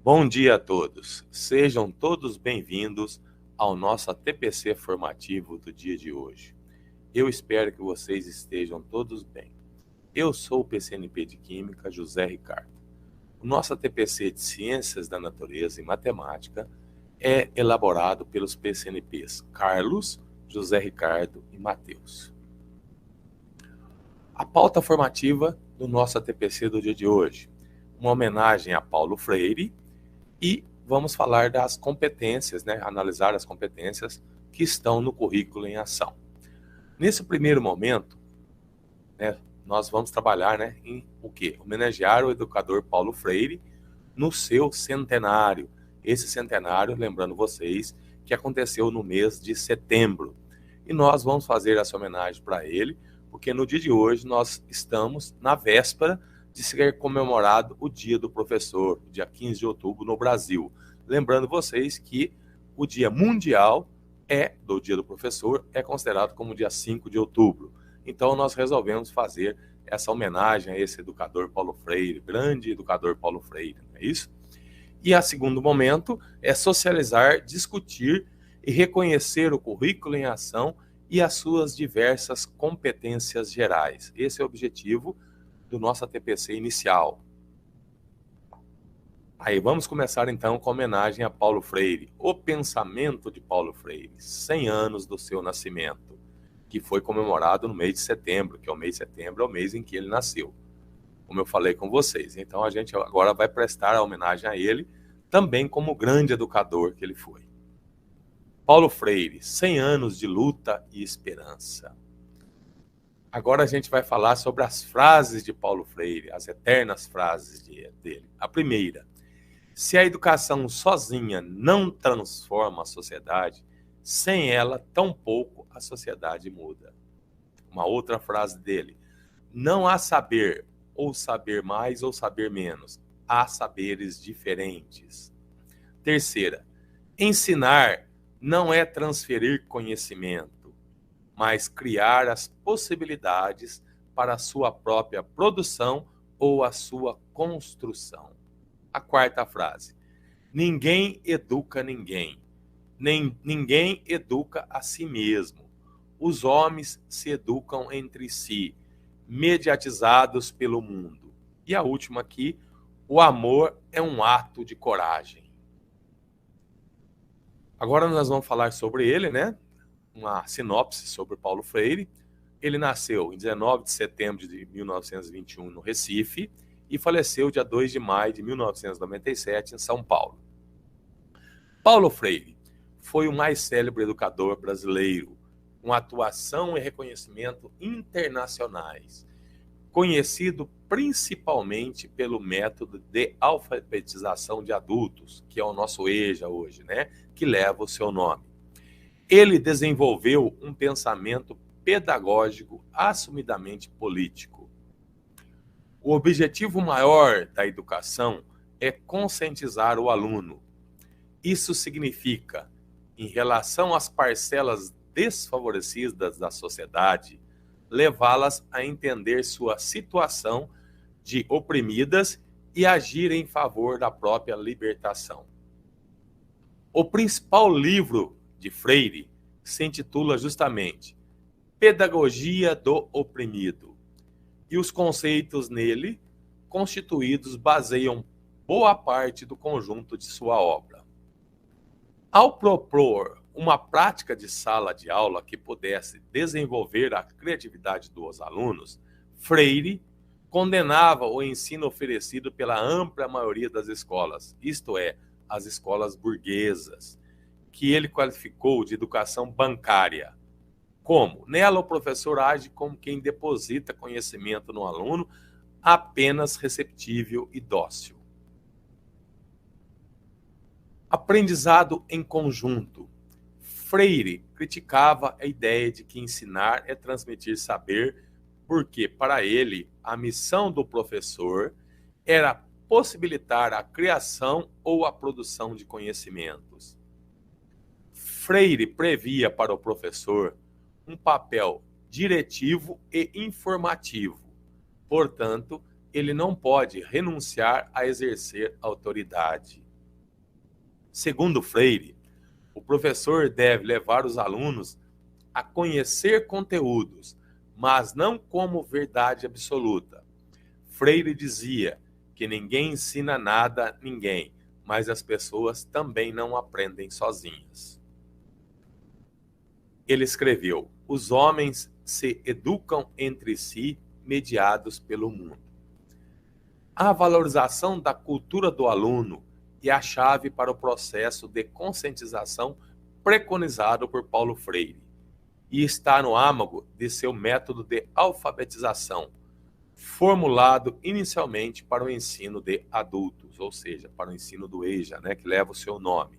Bom dia a todos. Sejam todos bem-vindos ao nosso TPC formativo do dia de hoje. Eu espero que vocês estejam todos bem. Eu sou o PCNP de Química, José Ricardo. O nosso TPC de Ciências da Natureza e Matemática é elaborado pelos PCNPs Carlos, José Ricardo e Matheus. A pauta formativa do nosso TPC do dia de hoje, uma homenagem a Paulo Freire, e vamos falar das competências, analisar as competências que estão no currículo em ação. Nesse primeiro momento, nós vamos trabalhar em o quê? Homenagear o educador Paulo Freire no seu centenário. Esse centenário, lembrando vocês, que aconteceu no mês de setembro. E nós vamos fazer essa homenagem para ele, porque no dia de hoje nós estamos na véspera de ser comemorado o Dia do Professor, dia 15 de outubro no Brasil. Lembrando vocês que o Dia Mundial do Dia do Professor é considerado como dia 5 de outubro. Então nós resolvemos fazer essa homenagem a esse educador Paulo Freire, grande educador Paulo Freire, não é isso? E a segundo momento é socializar, discutir e reconhecer o currículo em ação e as suas diversas competências gerais. Esse é o objetivo do nosso TPC inicial. Aí vamos começar então com a homenagem a Paulo Freire, o pensamento de Paulo Freire, 100 anos do seu nascimento, que foi comemorado no mês de setembro, que é o mês de setembro, é o mês em que ele nasceu, como eu falei com vocês. Então a gente agora vai prestar a homenagem a ele, também como grande educador que ele foi. Paulo Freire, 100 anos de luta e esperança. Agora a gente vai falar sobre as frases de Paulo Freire, as eternas frases dele. A primeira: se a educação sozinha não transforma a sociedade, sem ela, tampouco a sociedade muda. Uma outra frase dele: não há saber, ou saber mais ou saber menos, há saberes diferentes. Terceira: ensinar não é transferir conhecimento, mas criar as possibilidades para a sua própria produção ou a sua construção. A quarta frase: ninguém educa ninguém, nem ninguém educa a si mesmo. Os homens se educam entre si, mediatizados pelo mundo. E a última aqui: o amor é um ato de coragem. Agora nós vamos falar sobre ele, uma sinopse sobre Paulo Freire. Ele nasceu em 19 de setembro de 1921 no Recife e faleceu dia 2 de maio de 1997 em São Paulo. Paulo Freire foi o mais célebre educador brasileiro, com atuação e reconhecimento internacionais, conhecido principalmente pelo método de alfabetização de adultos, que é o nosso EJA hoje, que leva o seu nome. Ele desenvolveu um pensamento pedagógico assumidamente político. O objetivo maior da educação é conscientizar o aluno. Isso significa, em relação às parcelas desfavorecidas da sociedade, levá-las a entender sua situação de oprimidas e agir em favor da própria libertação. O principal livro de Freire se intitula justamente Pedagogia do Oprimido, e os conceitos nele constituídos baseiam boa parte do conjunto de sua obra. Ao propor uma prática de sala de aula que pudesse desenvolver a criatividade dos alunos, Freire condenava o ensino oferecido pela ampla maioria das escolas, isto é, as escolas burguesas, que ele qualificou de educação bancária. Como? Nela, o professor age como quem deposita conhecimento no aluno, apenas receptível e dócil. Aprendizado em conjunto. Freire criticava a ideia de que ensinar é transmitir saber, porque, para ele, a missão do professor era possibilitar a criação ou a produção de conhecimentos. Freire previa para o professor um papel diretivo e informativo. Portanto, ele não pode renunciar a exercer autoridade. Segundo Freire, o professor deve levar os alunos a conhecer conteúdos, mas não como verdade absoluta. Freire dizia que ninguém ensina nada a ninguém, mas as pessoas também não aprendem sozinhas. Ele escreveu: os homens se educam entre si, mediados pelo mundo. A valorização da cultura do aluno é a chave para o processo de conscientização preconizado por Paulo Freire e está no âmago de seu método de alfabetização, formulado inicialmente para o ensino de adultos, ou seja, para o ensino do EJA, né, que leva o seu nome.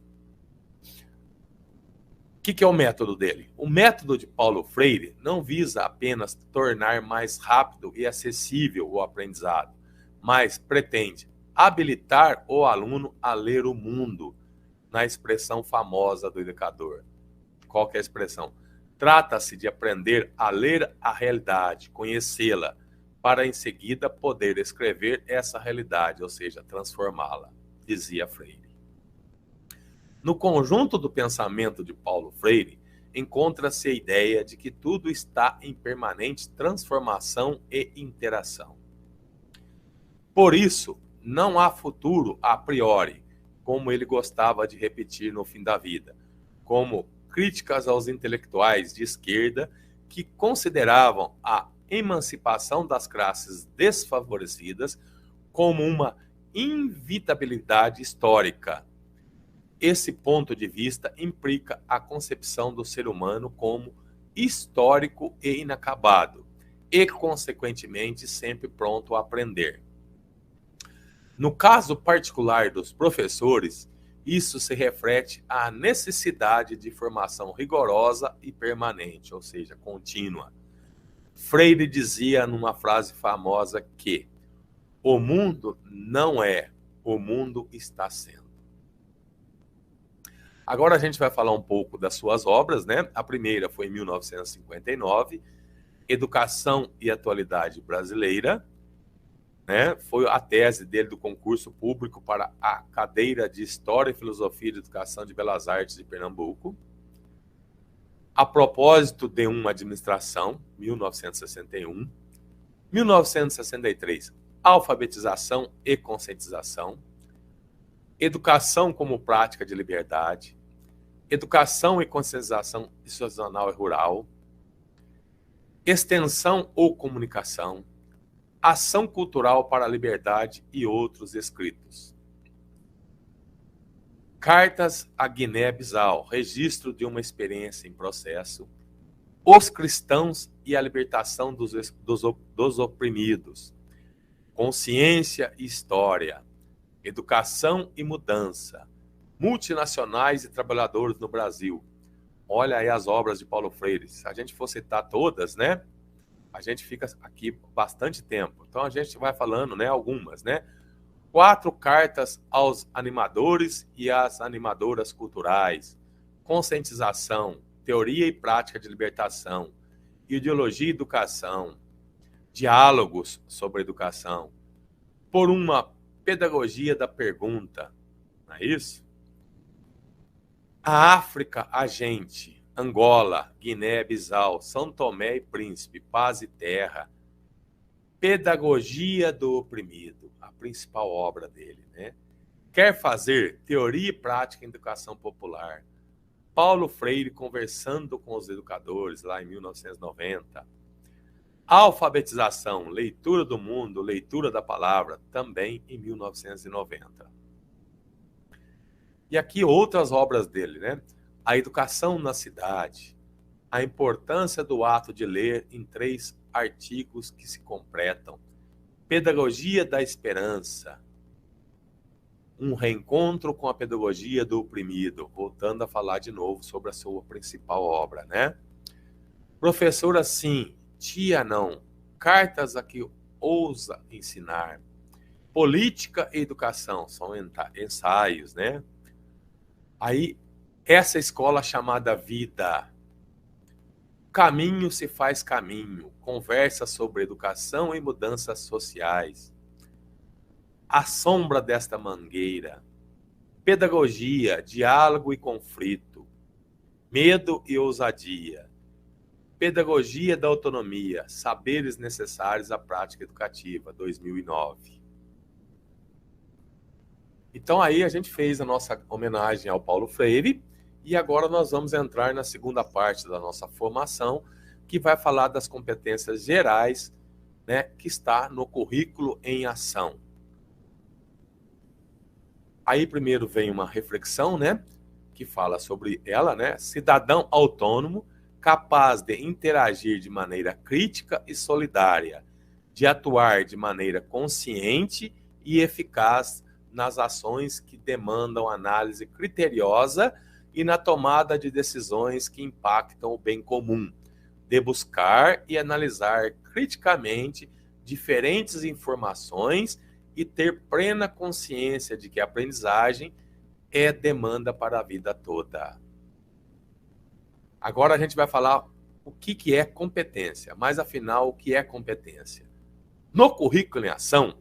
O que é o método dele? O método de Paulo Freire não visa apenas tornar mais rápido e acessível o aprendizado, mas pretende habilitar o aluno a ler o mundo, na expressão famosa do educador. Qual que é a expressão? Trata-se de aprender a ler a realidade, conhecê-la, para em seguida poder escrever essa realidade, ou seja, transformá-la, dizia Freire. No conjunto do pensamento de Paulo Freire, encontra-se a ideia de que tudo está em permanente transformação e interação. Por isso, não há futuro a priori, como ele gostava de repetir no fim da vida, como críticas aos intelectuais de esquerda que consideravam a emancipação das classes desfavorecidas como uma inevitabilidade histórica. Esse ponto de vista implica a concepção do ser humano como histórico e inacabado, e, consequentemente, sempre pronto a aprender. No caso particular dos professores, isso se reflete à necessidade de formação rigorosa e permanente, ou seja, contínua. Freire dizia numa frase famosa que o mundo não é, o mundo está sendo. Agora a gente vai falar um pouco das suas obras, né? A primeira foi em 1959, Educação e Atualidade Brasileira, né? Foi a tese dele do concurso público para a cadeira de História e Filosofia de Educação de Belas Artes de Pernambuco. A propósito de uma administração, 1961. 1963, Alfabetização e Conscientização. Educação como Prática de Liberdade. Educação e Conscientização Institucional e Rural. Extensão ou Comunicação. Ação Cultural para a Liberdade e outros escritos. Cartas a Guiné-Bissau, registro de uma experiência em processo. Os cristãos e a libertação dos oprimidos. Consciência e história. Educação e mudança. Multinacionais e trabalhadores no Brasil. Olha aí as obras de Paulo Freire. Se a gente for citar todas, né? A gente fica aqui bastante tempo. Então a gente vai falando, né, algumas, né? 4 cartas aos animadores e às animadoras culturais. Conscientização, teoria e prática de libertação, ideologia e educação, diálogos sobre educação, por uma pedagogia da pergunta, não é isso? A África, a gente, Angola, Guiné-Bissau, São Tomé e Príncipe, Paz e Terra, Pedagogia do Oprimido, a principal obra dele, né? Quer fazer teoria e prática em educação popular. Paulo Freire conversando com os educadores, lá em 1990. Alfabetização, leitura do mundo, leitura da palavra, também em 1990. E aqui outras obras dele, né? A Educação na Cidade, a importância do ato de ler em 3 artigos que se completam, Pedagogia da Esperança, um reencontro com a pedagogia do oprimido, voltando a falar de novo sobre a sua principal obra, né? Professora sim, tia não, cartas a que ousa ensinar, política e educação, são ensaios, né? Aí, essa escola chamada vida, caminho se faz caminho, conversa sobre educação e mudanças sociais, a sombra desta mangueira, pedagogia, diálogo e conflito, medo e ousadia, pedagogia da autonomia, saberes necessários à prática educativa, 2009. Então aí a gente fez a nossa homenagem ao Paulo Freire e agora nós vamos entrar na segunda parte da nossa formação, que vai falar das competências gerais, né, que está no currículo em ação. Aí primeiro vem uma reflexão, né, que fala sobre ela, né, cidadão autônomo, capaz de interagir de maneira crítica e solidária, de atuar de maneira consciente e eficaz nas ações que demandam análise criteriosa e na tomada de decisões que impactam o bem comum, de buscar e analisar criticamente diferentes informações e ter plena consciência de que a aprendizagem é demanda para a vida toda. Agora a gente vai falar o que é competência, mas afinal, o que é competência? No currículo em ação,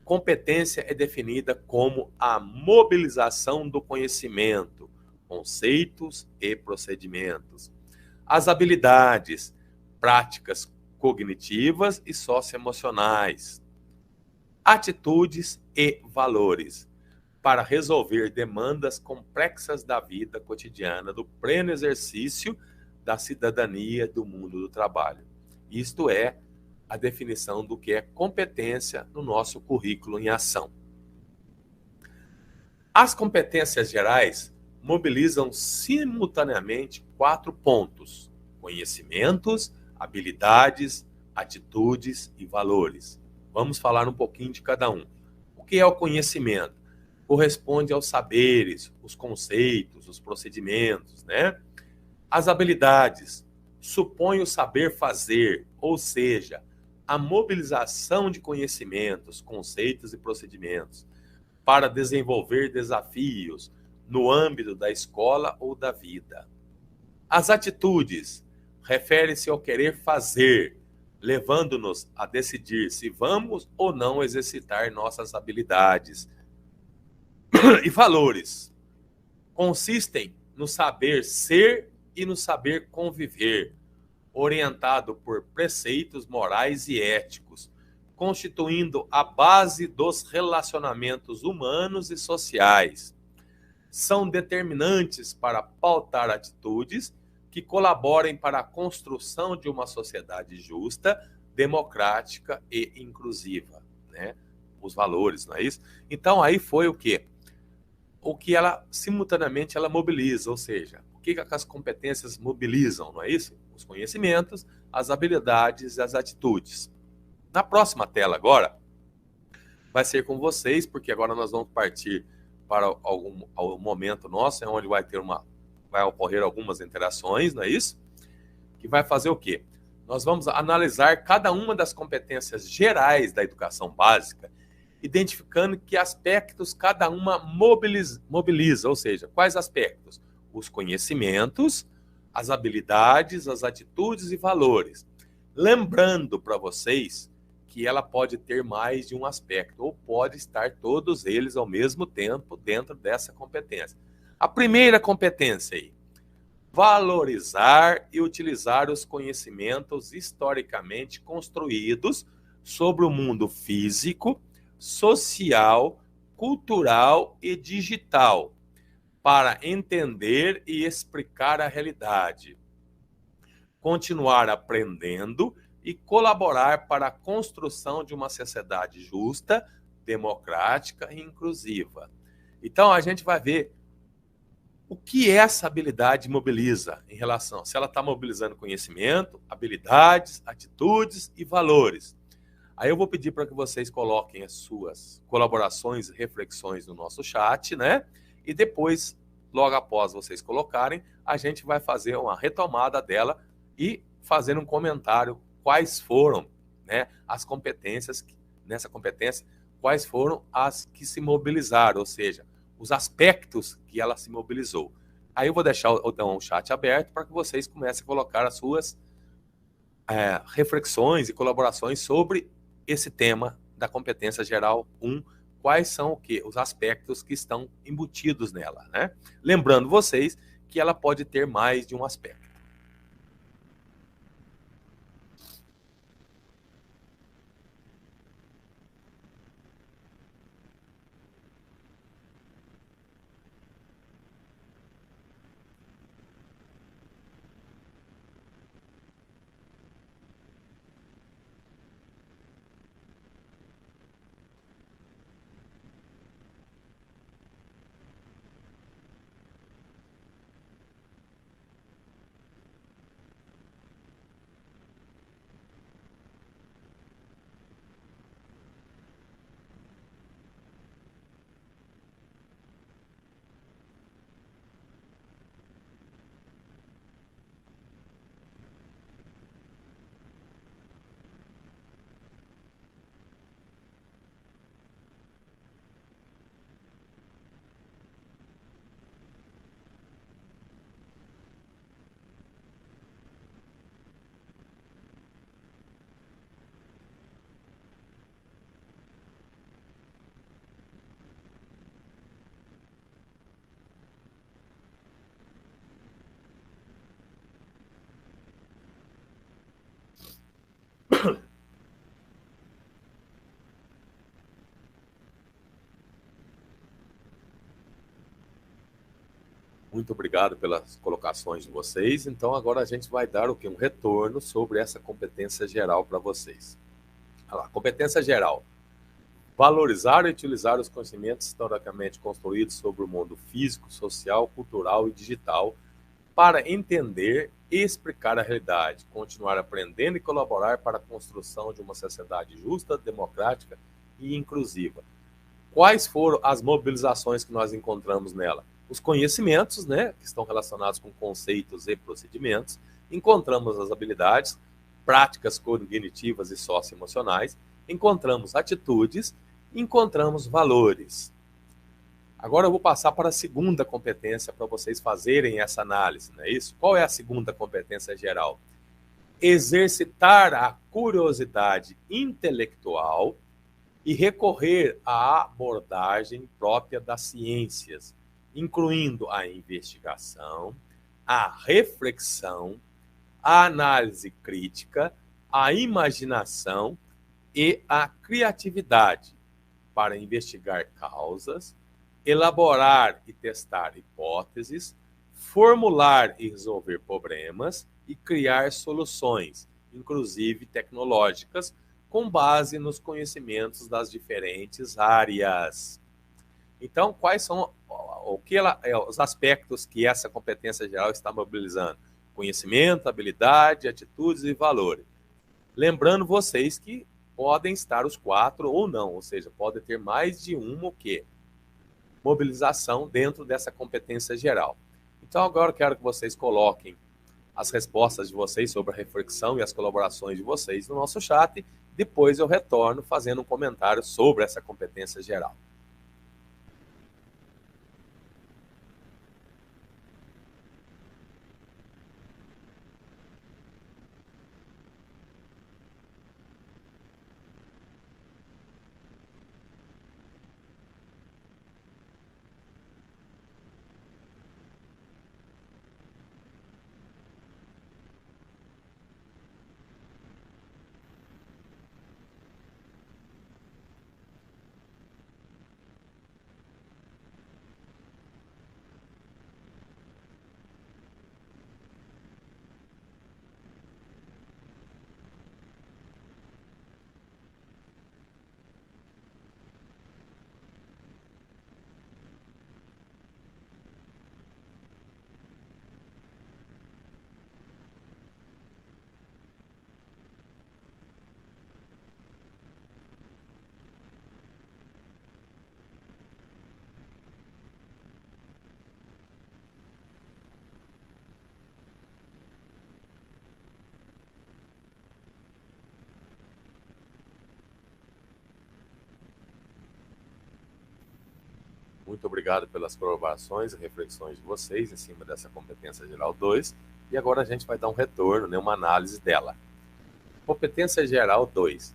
competência é definida como a mobilização do conhecimento, conceitos e procedimentos, as habilidades, práticas cognitivas e socioemocionais, atitudes e valores, para resolver demandas complexas da vida cotidiana, do pleno exercício da cidadania do mundo do trabalho. Isto é a definição do que é competência no nosso currículo em ação. As competências gerais mobilizam simultaneamente 4 pontos: conhecimentos, habilidades, atitudes e valores. Vamos falar um pouquinho de cada um. O que é o conhecimento? Corresponde aos saberes, os conceitos, os procedimentos, né? As habilidades supõem o saber fazer, ou seja, a mobilização de conhecimentos, conceitos e procedimentos para desenvolver desafios no âmbito da escola ou da vida. As atitudes referem-se ao querer fazer, levando-nos a decidir se vamos ou não exercitar nossas habilidades. E valores consistem no saber ser e no saber conviver, orientado por preceitos morais e éticos, constituindo a base dos relacionamentos humanos e sociais. São determinantes para pautar atitudes que colaborem para a construção de uma sociedade justa, democrática e inclusiva, né? Os valores, não é isso? Então aí foi o quê? O que ela simultaneamente ela mobiliza, ou seja, o que as competências mobilizam, não é isso? Os conhecimentos, as habilidades e as atitudes. Na próxima tela agora, vai ser com vocês, porque agora nós vamos partir para algum momento nosso, onde vai ocorrer algumas interações, não é isso? Que vai fazer o quê? Nós vamos analisar cada uma das competências gerais da educação básica, identificando que aspectos cada uma mobiliza, ou seja, quais aspectos? Os conhecimentos, as habilidades, as atitudes e valores. Lembrando para vocês que ela pode ter mais de um aspecto, ou pode estar todos eles ao mesmo tempo dentro dessa competência. A primeira competência aí, valorizar e utilizar os conhecimentos historicamente construídos sobre o mundo físico, social, cultural e digital, para entender e explicar a realidade, continuar aprendendo e colaborar para a construção de uma sociedade justa, democrática e inclusiva. Então, a gente vai ver o que essa habilidade mobiliza em relação, se ela está mobilizando conhecimento, habilidades, atitudes e valores. Aí eu vou pedir para que vocês coloquem as suas colaborações e reflexões no nosso chat, né? E depois, logo após vocês colocarem, a gente vai fazer uma retomada dela e fazer um comentário quais foram, né, as competências, nessa competência, quais foram as que se mobilizaram, ou seja, os aspectos que ela se mobilizou. Aí eu vou deixar então, o chat aberto para que vocês comecem a colocar as suas reflexões e colaborações sobre esse tema da competência geral 1, quais são o quê? Os aspectos que estão embutidos nela, né? Lembrando vocês que ela pode ter mais de um aspecto. Muito obrigado pelas colocações de vocês. Então, agora a gente vai dar o quê? Um retorno sobre essa competência geral para vocês. Olha lá, competência geral. Valorizar e utilizar os conhecimentos historicamente construídos sobre o mundo físico, social, cultural e digital para entender e explicar a realidade, continuar aprendendo e colaborar para a construção de uma sociedade justa, democrática e inclusiva. Quais foram as mobilizações que nós encontramos nela? Os conhecimentos, né, que estão relacionados com conceitos e procedimentos. Encontramos as habilidades, práticas cognitivas e socioemocionais. Encontramos atitudes, encontramos valores. Agora eu vou passar para a segunda competência para vocês fazerem essa análise, não é isso? Qual é a segunda competência geral? Exercitar a curiosidade intelectual e recorrer à abordagem própria das ciências, incluindo a investigação, a reflexão, a análise crítica, a imaginação e a criatividade para investigar causas, elaborar e testar hipóteses, formular e resolver problemas e criar soluções, inclusive tecnológicas, com base nos conhecimentos das diferentes áreas. Então, quais são os aspectos que essa competência geral está mobilizando? Conhecimento, habilidade, atitudes e valores. Lembrando vocês que podem estar os 4 ou não, ou seja, pode ter mais de uma o quê? Mobilização dentro dessa competência geral. Então, agora eu quero que vocês coloquem as respostas de vocês sobre a reflexão e as colaborações de vocês no nosso chat. Depois eu retorno fazendo um comentário sobre essa competência geral. Muito obrigado pelas colaborações e reflexões de vocês em cima dessa competência geral 2. E agora a gente vai dar um retorno, né, uma análise dela. Competência geral 2.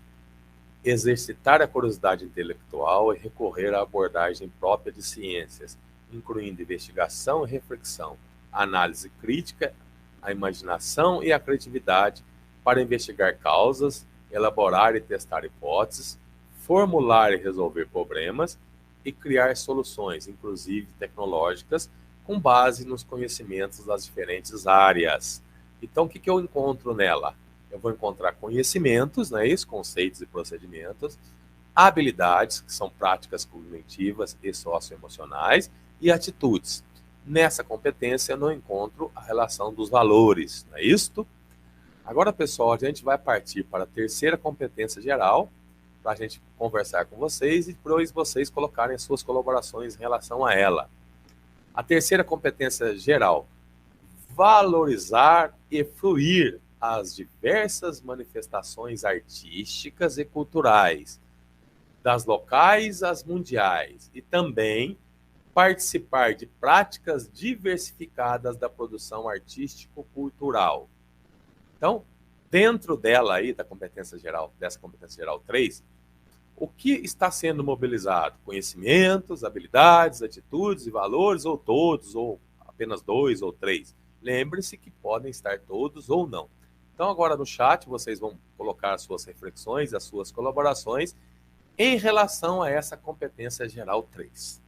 exercitar a curiosidade intelectual e recorrer à abordagem própria de ciências, incluindo investigação e reflexão, a análise crítica, a imaginação e a criatividade para investigar causas, elaborar e testar hipóteses, formular e resolver problemas e criar soluções, inclusive tecnológicas, com base nos conhecimentos das diferentes áreas. Então, o que eu encontro nela? Eu vou encontrar conhecimentos, né, isso, conceitos e procedimentos, habilidades, que são práticas cognitivas e socioemocionais, e atitudes. Nessa competência eu não encontro a relação dos valores, não é isto? Agora, pessoal, a gente vai partir para a terceira competência geral, para a gente conversar com vocês e depois vocês colocarem suas colaborações em relação a ela. A terceira competência geral, valorizar e fruir as diversas manifestações artísticas e culturais, das locais às mundiais, e também participar de práticas diversificadas da produção artístico-cultural. Então, dentro dela aí, da competência geral, dessa competência geral 3, o que está sendo mobilizado? Conhecimentos, habilidades, atitudes e valores, ou todos, ou apenas 2 ou 3? Lembre-se que podem estar todos ou não. Então, agora no chat, vocês vão colocar as suas reflexões, as suas colaborações em relação a essa competência geral 3.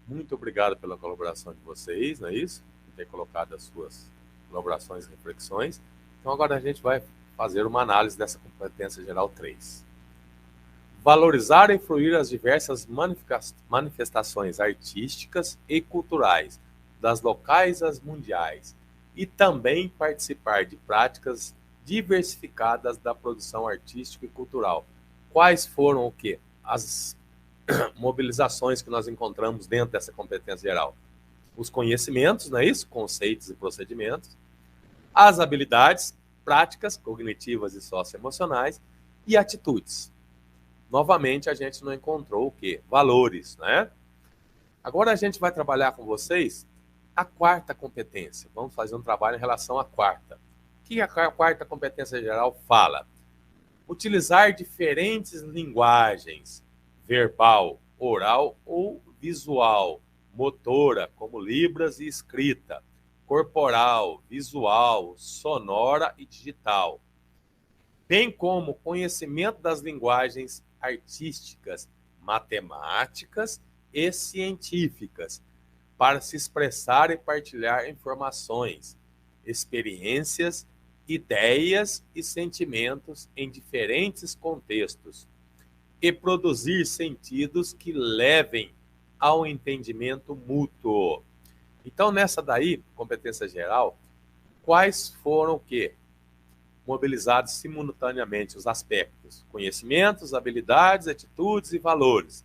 Muito obrigado pela colaboração de vocês, não é isso? Por ter colocado as suas colaborações e reflexões. Então, agora a gente vai fazer uma análise dessa competência geral 3. Valorizar e fruir as diversas manifestações artísticas e culturais, das locais às mundiais, e também participar de práticas diversificadas da produção artística e cultural. Quais foram o quê? As mobilizações que nós encontramos dentro dessa competência geral? Os conhecimentos, não é isso? Conceitos e procedimentos. As habilidades práticas, cognitivas e socioemocionais. E atitudes. Novamente, a gente não encontrou o quê? Valores, né? Agora a gente vai trabalhar com vocês a quarta competência. Vamos fazer um trabalho em relação à quarta. O que a quarta competência geral fala? Utilizar diferentes linguagens, verbal, oral ou visual, motora, como libras e escrita, corporal, visual, sonora e digital, bem como conhecimento das linguagens artísticas, matemáticas e científicas, para se expressar e partilhar informações, experiências, ideias e sentimentos em diferentes contextos e produzir sentidos que levem ao entendimento mútuo. Então, nessa daí, competência geral, quais foram o quê? Mobilizados simultaneamente os aspectos: conhecimentos, habilidades, atitudes e valores.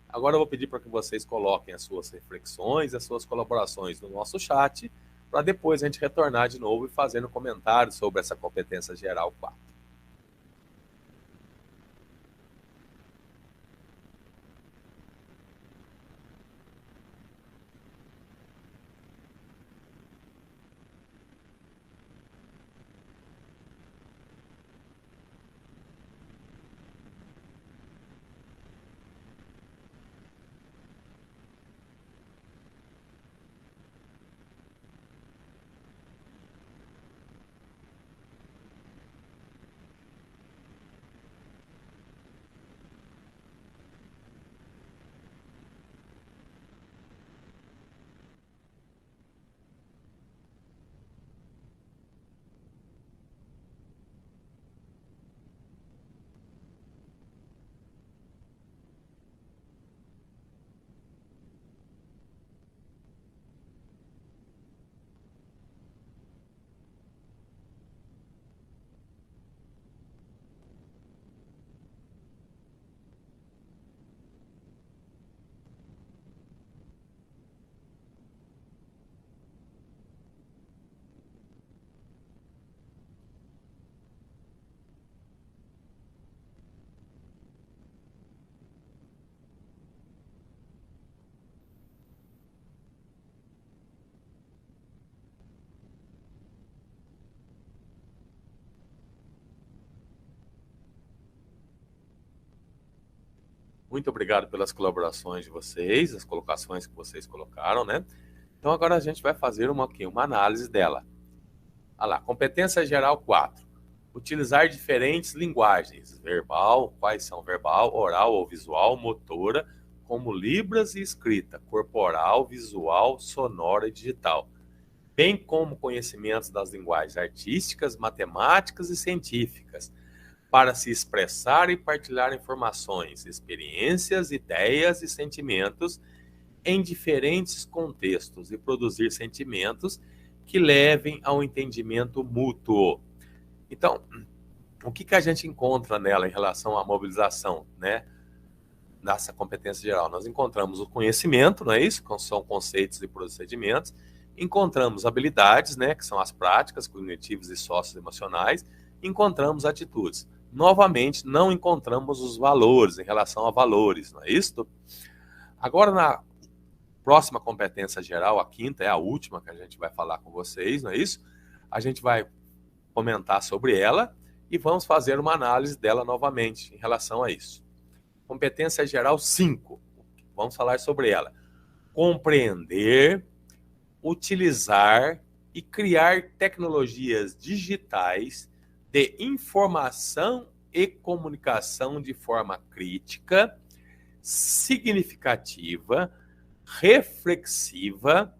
Agora eu vou pedir para que vocês coloquem as suas reflexões, as suas colaborações no nosso chat, para depois a gente retornar de novo e fazendo comentários sobre essa competência geral 4. Muito obrigado pelas colaborações de vocês, as colocações que vocês colocaram, né? Então agora a gente vai fazer uma análise dela. Olha lá, competência geral 4. Utilizar diferentes linguagens, verbal, quais são verbal, oral ou visual, motora, como libras e escrita, corporal, visual, sonora e digital, bem como conhecimentos das linguagens artísticas, matemáticas e científicas, para se expressar e partilhar informações, experiências, ideias e sentimentos em diferentes contextos e produzir sentimentos que levem ao entendimento mútuo. Então, o que a gente encontra nela em relação à mobilização, né? Nessa competência geral, nós encontramos o conhecimento, não é isso? Que são conceitos e procedimentos. Encontramos habilidades, né? Que são as práticas cognitivas e socioemocionais. Encontramos atitudes. Novamente, não encontramos os valores, em relação a valores, não é isso? Agora, na próxima competência geral, a quinta, é a última que a gente vai falar com vocês, não é isso? A gente vai comentar sobre ela e vamos fazer uma análise dela novamente em relação a isso. Competência geral 5. Vamos falar sobre ela. Compreender, utilizar e criar tecnologias digitais de informação e comunicação de forma crítica, significativa, reflexiva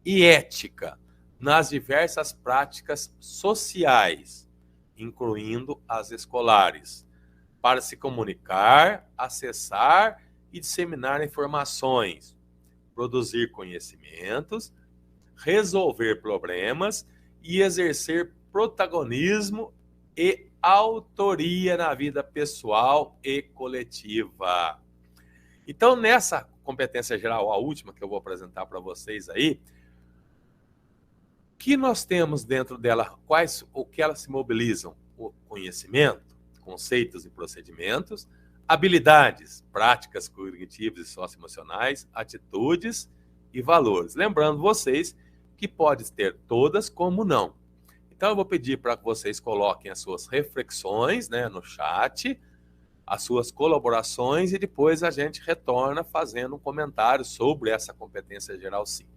e ética nas diversas práticas sociais, incluindo as escolares, para se comunicar, acessar e disseminar informações, produzir conhecimentos, resolver problemas e exercer protagonismo e autoria na vida pessoal e coletiva. Então, nessa competência geral, a última que eu vou apresentar para vocês aí, que nós temos dentro dela, o que elas se mobilizam? O conhecimento, conceitos e procedimentos, habilidades, práticas cognitivas e socioemocionais, atitudes e valores. Lembrando vocês que pode ter todas como não. Então eu vou pedir para que vocês coloquem as suas reflexões, né, no chat, as suas colaborações e depois a gente retorna fazendo um comentário sobre essa competência geral 5.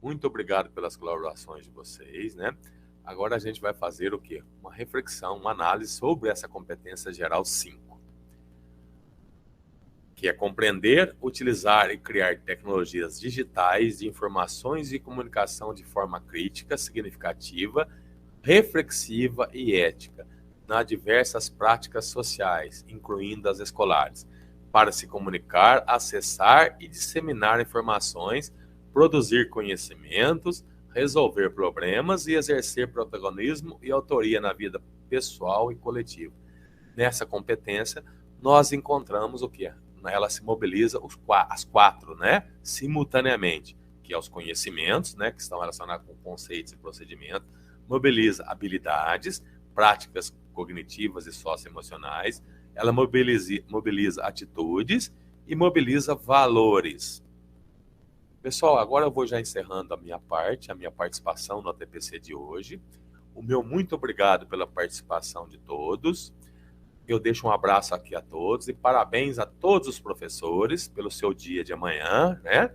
Muito obrigado pelas colaborações de vocês, né? Agora a gente vai fazer o quê? Uma reflexão, uma análise sobre essa competência geral 5, que é compreender, utilizar e criar tecnologias digitais de informações e comunicação de forma crítica, significativa, reflexiva e ética, nas diversas práticas sociais, incluindo as escolares, para se comunicar, acessar e disseminar informações, produzir conhecimentos, resolver problemas e exercer protagonismo e autoria na vida pessoal e coletiva. Nessa competência, nós encontramos o que? Ela se mobiliza as quatro, né? Simultaneamente, que é os conhecimentos, né? Que estão relacionados com conceitos e procedimentos, mobiliza habilidades, práticas cognitivas e socioemocionais, ela mobiliza atitudes e mobiliza valores. Pessoal, agora eu vou já encerrando a minha participação no ATPC de hoje. O meu muito obrigado pela participação de todos. Eu deixo um abraço aqui a todos e parabéns a todos os professores pelo seu dia de amanhã, né?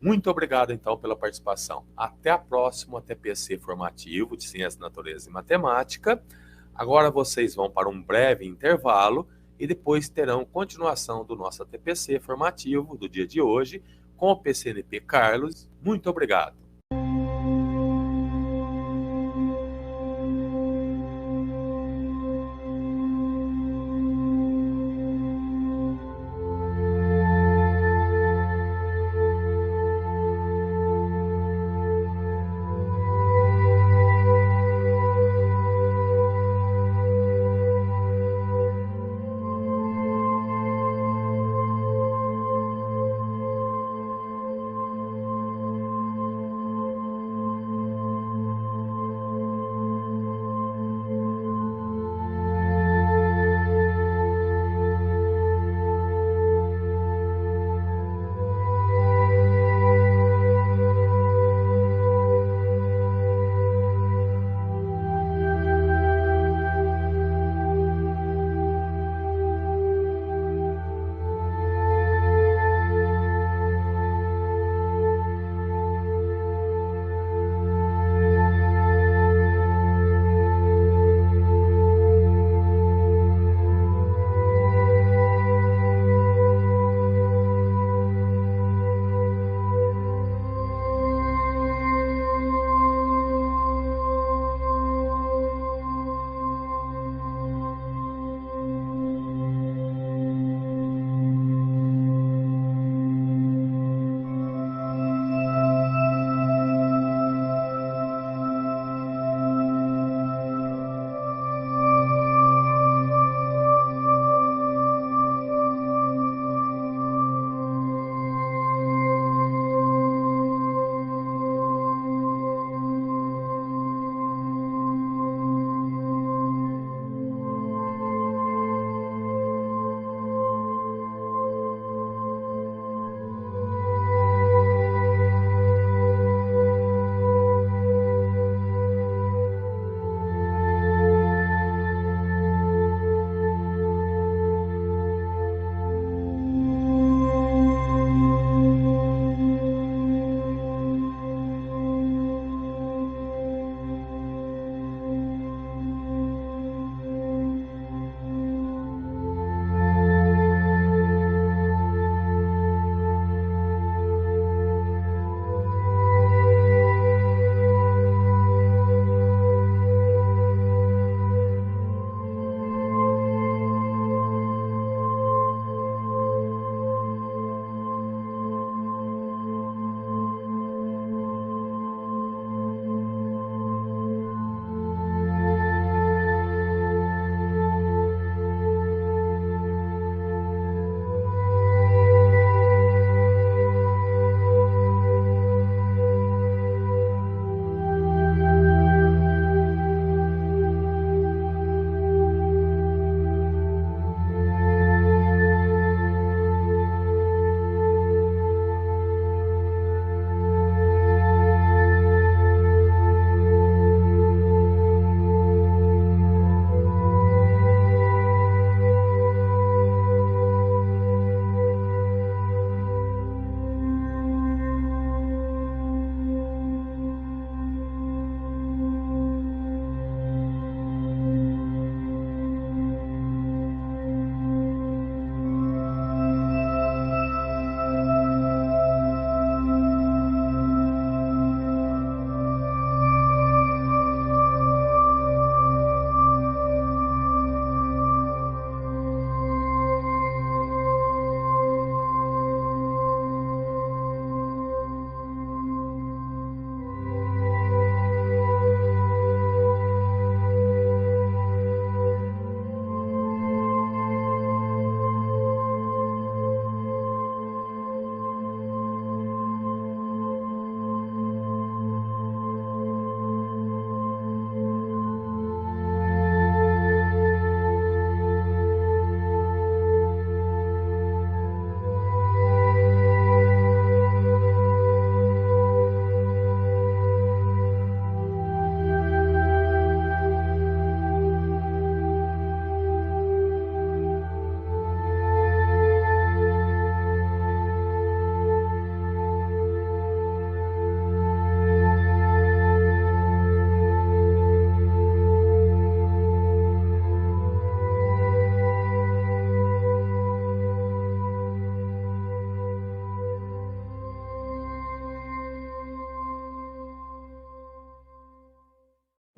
Muito obrigado, então, pela participação. Até a próxima TPC formativo de Ciências, Natureza e Matemática. Agora vocês vão para um breve intervalo e depois terão continuação do nosso TPC formativo do dia de hoje com o PCNP Carlos. Muito obrigado.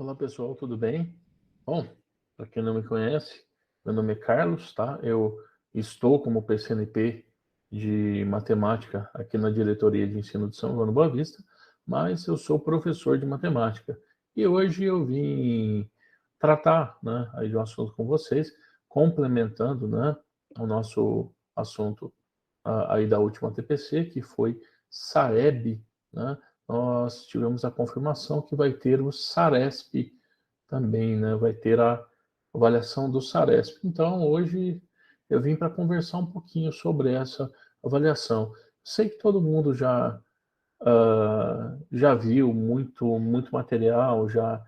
Olá pessoal, tudo bem? Bom, para quem não me conhece, meu nome é Carlos, tá? Eu estou como PCNP de matemática aqui na diretoria de ensino de São João do Boa Vista, mas eu sou professor de matemática. E hoje eu vim tratar, né, aí de um assunto com vocês, complementando, né, o nosso assunto aí da última TPC, que foi Saeb, né? Nós tivemos a confirmação que vai ter o Saresp também, né? Vai ter a avaliação do Saresp. Então, hoje eu vim para conversar um pouquinho sobre essa avaliação. Sei que todo mundo já viu muito material, já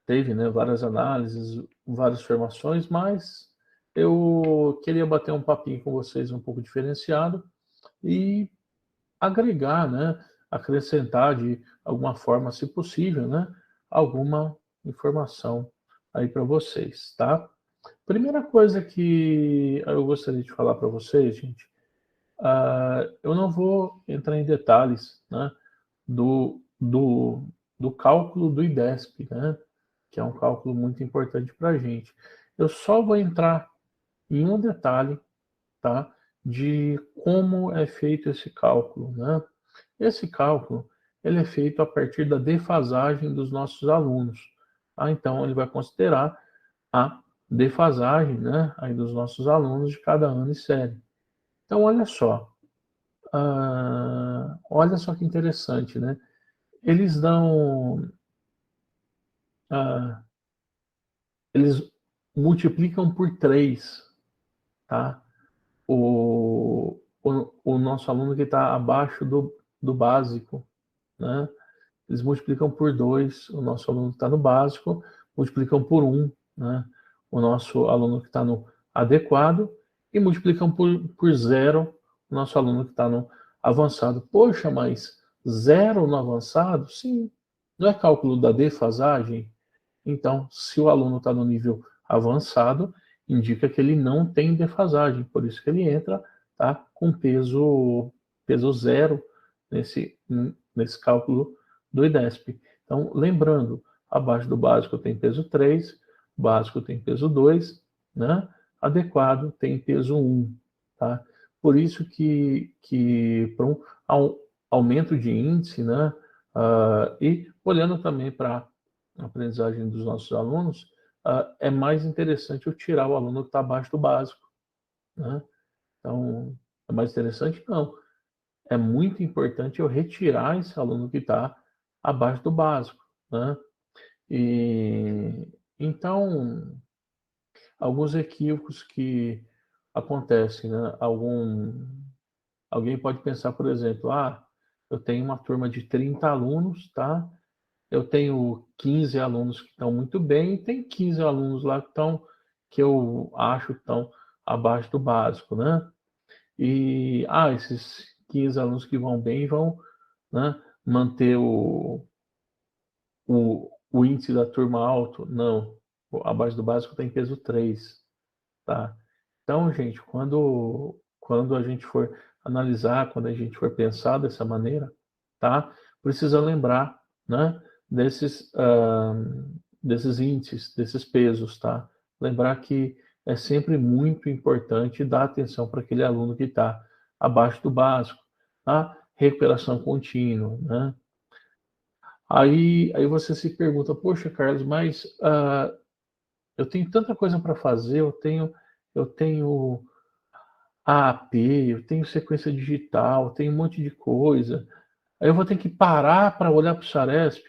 teve, né, várias análises, várias formações, mas eu queria bater um papinho com vocês um pouco diferenciado e agregar, né, acrescentar de alguma forma, se possível, né, alguma informação aí para vocês, tá? Primeira coisa que eu gostaria de falar para vocês, gente, eu não vou entrar em detalhes, né, do, do, do cálculo do IDESP, né, que é um cálculo muito importante para a gente. Eu só vou entrar em um detalhe, tá, de como é feito esse cálculo, né? Esse cálculo ele é feito a partir da defasagem dos nossos alunos. Tá? Então, ele vai considerar a defasagem, né, aí dos nossos alunos de cada ano e série. Então, olha só que interessante, né? Eles dão, ah, eles multiplicam por 3, tá? O nosso aluno que está abaixo do básico, né? Eles multiplicam por 2 o nosso aluno que está no básico, multiplicam por 1, né, o nosso aluno que está no adequado, e multiplicam por 0 o nosso aluno que está no avançado. Poxa, mas 0 no avançado? Sim, não é cálculo da defasagem? Então, se o aluno está no nível avançado, indica que ele não tem defasagem, por isso que ele entra, tá, com peso 0 nesse cálculo do IDESP. Então, lembrando, abaixo do básico tem peso 3, básico tem peso 2, né? Adequado tem peso 1. Tá? Por isso que para um aumento de índice, né? E olhando também para a aprendizagem dos nossos alunos, é mais interessante eu tirar o aluno que está abaixo do básico. Né? Então, é mais interessante? Não. É muito importante eu retirar esse aluno que está abaixo do básico, né? E então, alguns equívocos que acontecem, né? Alguém pode pensar, por exemplo, eu tenho uma turma de 30 alunos, tá? Eu tenho 15 alunos que estão muito bem e tem 15 alunos lá que eu acho que estão abaixo do básico, né? E esses 15 alunos que vão bem vão, né, manter o índice da turma alto? Não. Abaixo do básico tem peso 3, tá? Então, gente, quando a gente for analisar, quando a gente for pensar dessa maneira, tá? Precisa lembrar, né, desses índices, desses pesos, tá? Lembrar que é sempre muito importante dar atenção para aquele aluno que está abaixo do básico, tá? Recuperação contínua, né? Aí você se pergunta, poxa, Carlos, mas eu tenho tanta coisa para fazer, eu tenho AAP, eu tenho sequência digital, eu tenho um monte de coisa. Aí eu vou ter que parar para olhar para o Saresp.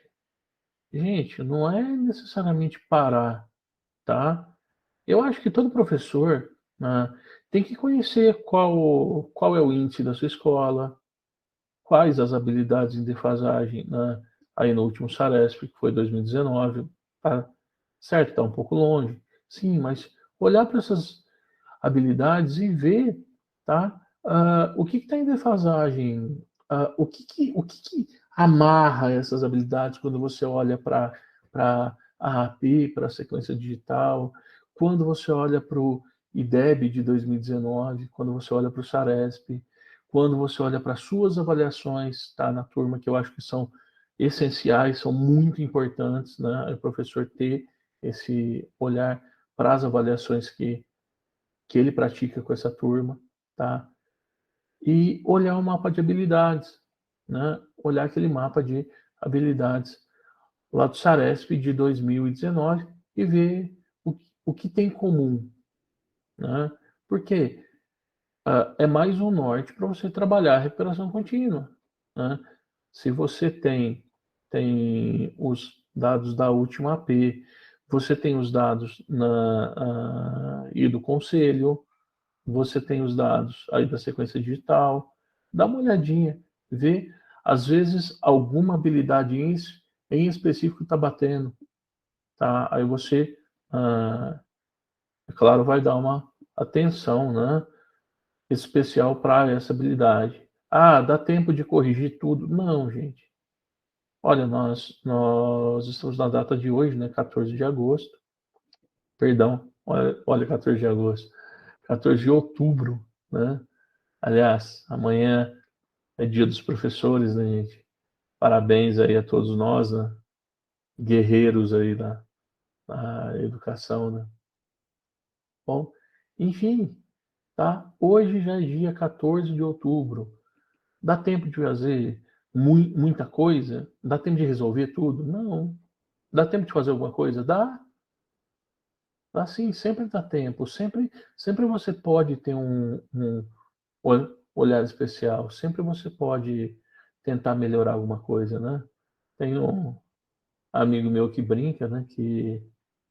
Gente, não é necessariamente parar, tá? Eu acho que todo professor, né, tem que conhecer qual é o índice da sua escola, quais as habilidades em defasagem, né, aí no último Saresp, que foi 2019, tá certo, está um pouco longe. Sim, mas olhar para essas habilidades e ver, tá? O que está em defasagem, o que amarra essas habilidades quando você olha para a AP, para a sequência digital, quando você olha para o IDEB de 2019, quando você olha para o Saresp, quando você olha para suas avaliações, tá, na turma, que eu acho que são essenciais, são muito importantes, né? O professor ter esse olhar para as avaliações que ele pratica com essa turma, tá? E olhar o mapa de habilidades, né? Olhar aquele mapa de habilidades lá do Saresp de 2019 e ver o que tem em comum, né? Porque é mais um norte para você trabalhar a recuperação contínua, né? Se você tem os dados da última AP, você tem os dados e do conselho, você tem os dados aí da sequência digital, dá uma olhadinha, vê, às vezes alguma habilidade em específico está batendo, tá? Aí você, é claro, vai dar uma atenção, né, especial para essa habilidade. Ah, dá tempo de corrigir tudo? Não, gente. Olha, nós estamos na data de hoje, né, 14 de agosto. Perdão, olha 14 de agosto. 14 de outubro, né? Aliás, amanhã é dia dos professores, né, gente? Parabéns aí a todos nós, né? Guerreiros aí da educação, né? Bom, enfim, tá? Hoje já é dia 14 de outubro. Dá tempo de fazer muita coisa? Dá tempo de resolver tudo? Não. Dá tempo de fazer alguma coisa? Dá. Dá sim, sempre dá tempo. Sempre você pode ter um olhar especial. Sempre você pode tentar melhorar alguma coisa, né? Tem um amigo meu que brinca, né? Que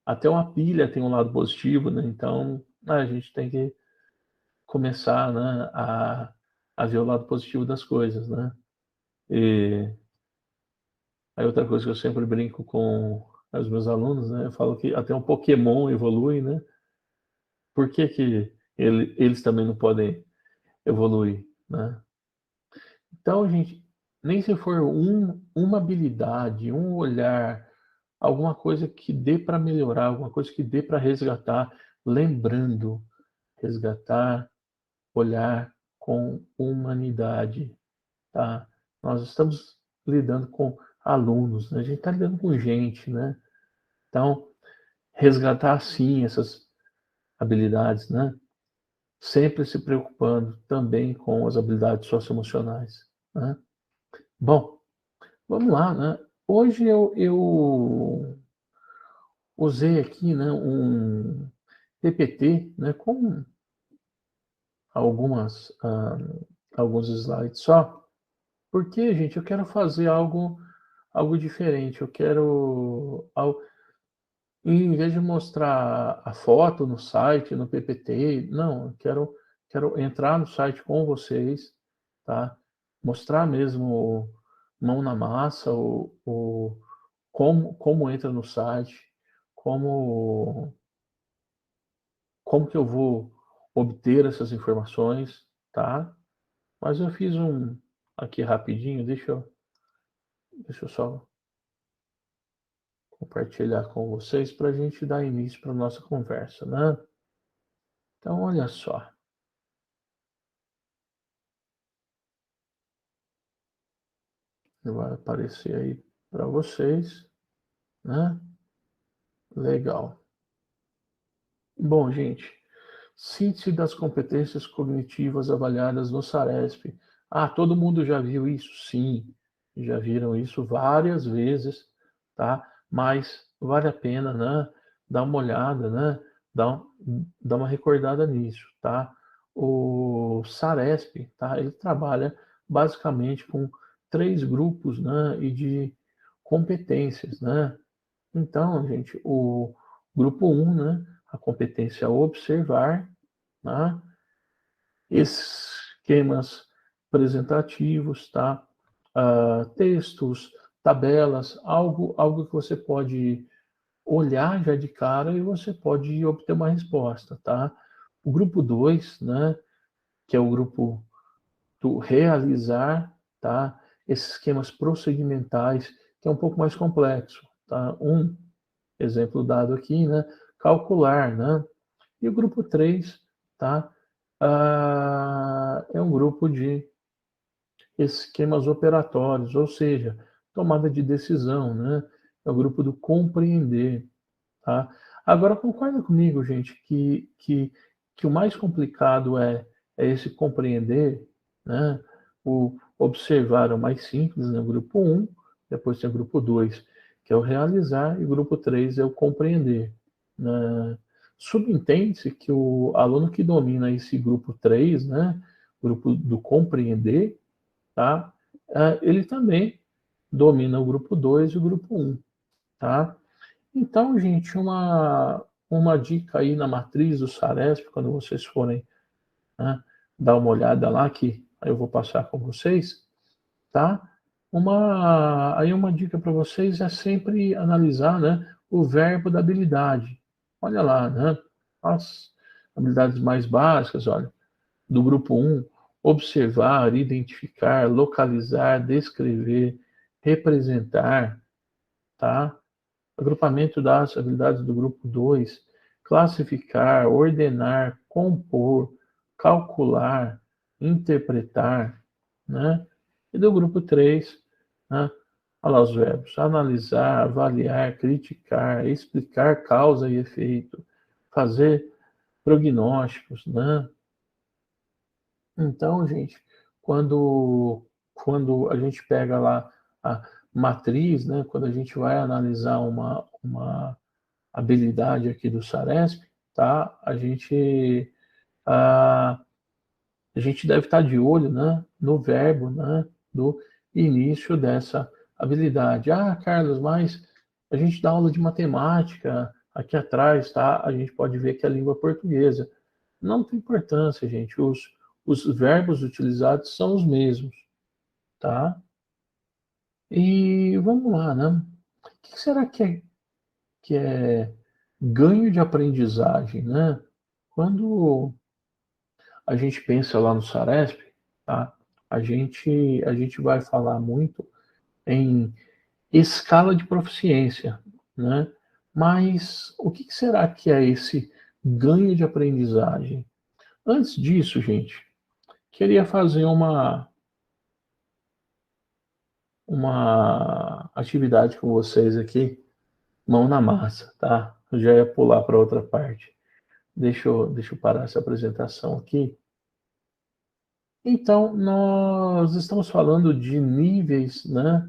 até uma pilha tem um lado positivo, né? Então a gente tem que começar, né? A ver o lado positivo das coisas, né? E aí outra coisa que eu sempre brinco com os meus alunos, né? Eu falo que até um Pokémon evolui, né? Por que que eles também não podem evoluir, né? Então, gente, nem se for uma habilidade, um olhar, alguma coisa que dê para melhorar, alguma coisa que dê para resgatar, lembrando, resgatar, olhar com humanidade, tá? Nós estamos lidando com alunos, né? A gente está lidando com gente, né? Então, resgatar sim essas habilidades, né? Sempre se preocupando também com as habilidades socioemocionais, né? Bom, vamos lá, né? Hoje eu usei aqui, né, um PPT, né, com alguns slides só, porque, gente, eu quero fazer algo diferente. Eu quero, em vez de mostrar a foto no site, no PPT, não, eu quero entrar no site com vocês, tá? Mostrar mesmo mão na massa, como entra no site, como, como que eu vou obter essas informações, tá? Mas eu fiz um aqui rapidinho, deixa eu só compartilhar com vocês para a gente dar início para a nossa conversa, né? Então, olha só. Vai aparecer aí para vocês, né? Legal. Bom, gente, síntese das competências cognitivas avaliadas no SARESP. Ah, todo mundo já viu isso? Sim, já viram isso várias vezes, tá? Mas vale a pena, né? Dar uma olhada, né? Dar, dar uma recordada nisso, tá? O SARESP, tá? Ele trabalha basicamente com 3 grupos, né? E de competências, né? Então, gente, o grupo 1, né? A competência observar, tá? Esquemas apresentativos, tá? Textos, tabelas, algo que você pode olhar já de cara e você pode obter uma resposta, tá? O grupo 2, né? Que é o grupo do realizar, tá? Esses esquemas procedimentais, que é um pouco mais complexo, tá? Um exemplo dado aqui, né? Calcular, né? E o grupo 3, tá? É um grupo de esquemas operatórios, ou seja, tomada de decisão, né? É o grupo do compreender, tá? Agora, concorda comigo, gente, que o mais complicado é esse compreender, né? O observar é o mais simples, né? O grupo 1, depois tem o grupo 2, que é o realizar, e o grupo 3 é o compreender, né? Subentende-se que o aluno que domina esse grupo 3, né? Grupo do compreender, tá? Ele também domina o grupo 2 e o grupo 1, tá? Então, gente, uma dica aí na matriz do Saresp, quando vocês forem, né, dar uma olhada lá, que aí eu vou passar com vocês, tá? Aí uma dica para vocês é sempre analisar, né, o verbo da habilidade. Olha lá, né? As habilidades mais básicas, olha, do grupo 1, observar, identificar, localizar, descrever, representar, tá? Agrupamento das habilidades do grupo 2, classificar, ordenar, compor, calcular, interpretar, né? E do grupo 3, né? Olha lá os verbos: analisar, avaliar, criticar, explicar causa e efeito, fazer prognósticos, né? Então, gente, quando a gente pega lá a matriz, né, quando a gente vai analisar uma habilidade aqui do Saresp, tá? A, a gente deve estar de olho, né, no verbo, né, do início dessa habilidade. Ah, Carlos, mas a gente dá aula de matemática aqui atrás, tá? A gente pode ver que é a língua portuguesa. Não tem importância, gente. Os verbos utilizados são os mesmos, tá? E vamos lá, né? O que será que é ganho de aprendizagem, né? Quando a gente pensa lá no Saresp, tá? A gente vai falar muito em escala de proficiência, né? Mas o que será que é esse ganho de aprendizagem? Antes disso, gente, queria fazer uma atividade com vocês aqui, mão na massa, tá? Eu já ia pular para outra parte. Deixa eu parar essa apresentação aqui. Então, nós estamos falando de níveis, né,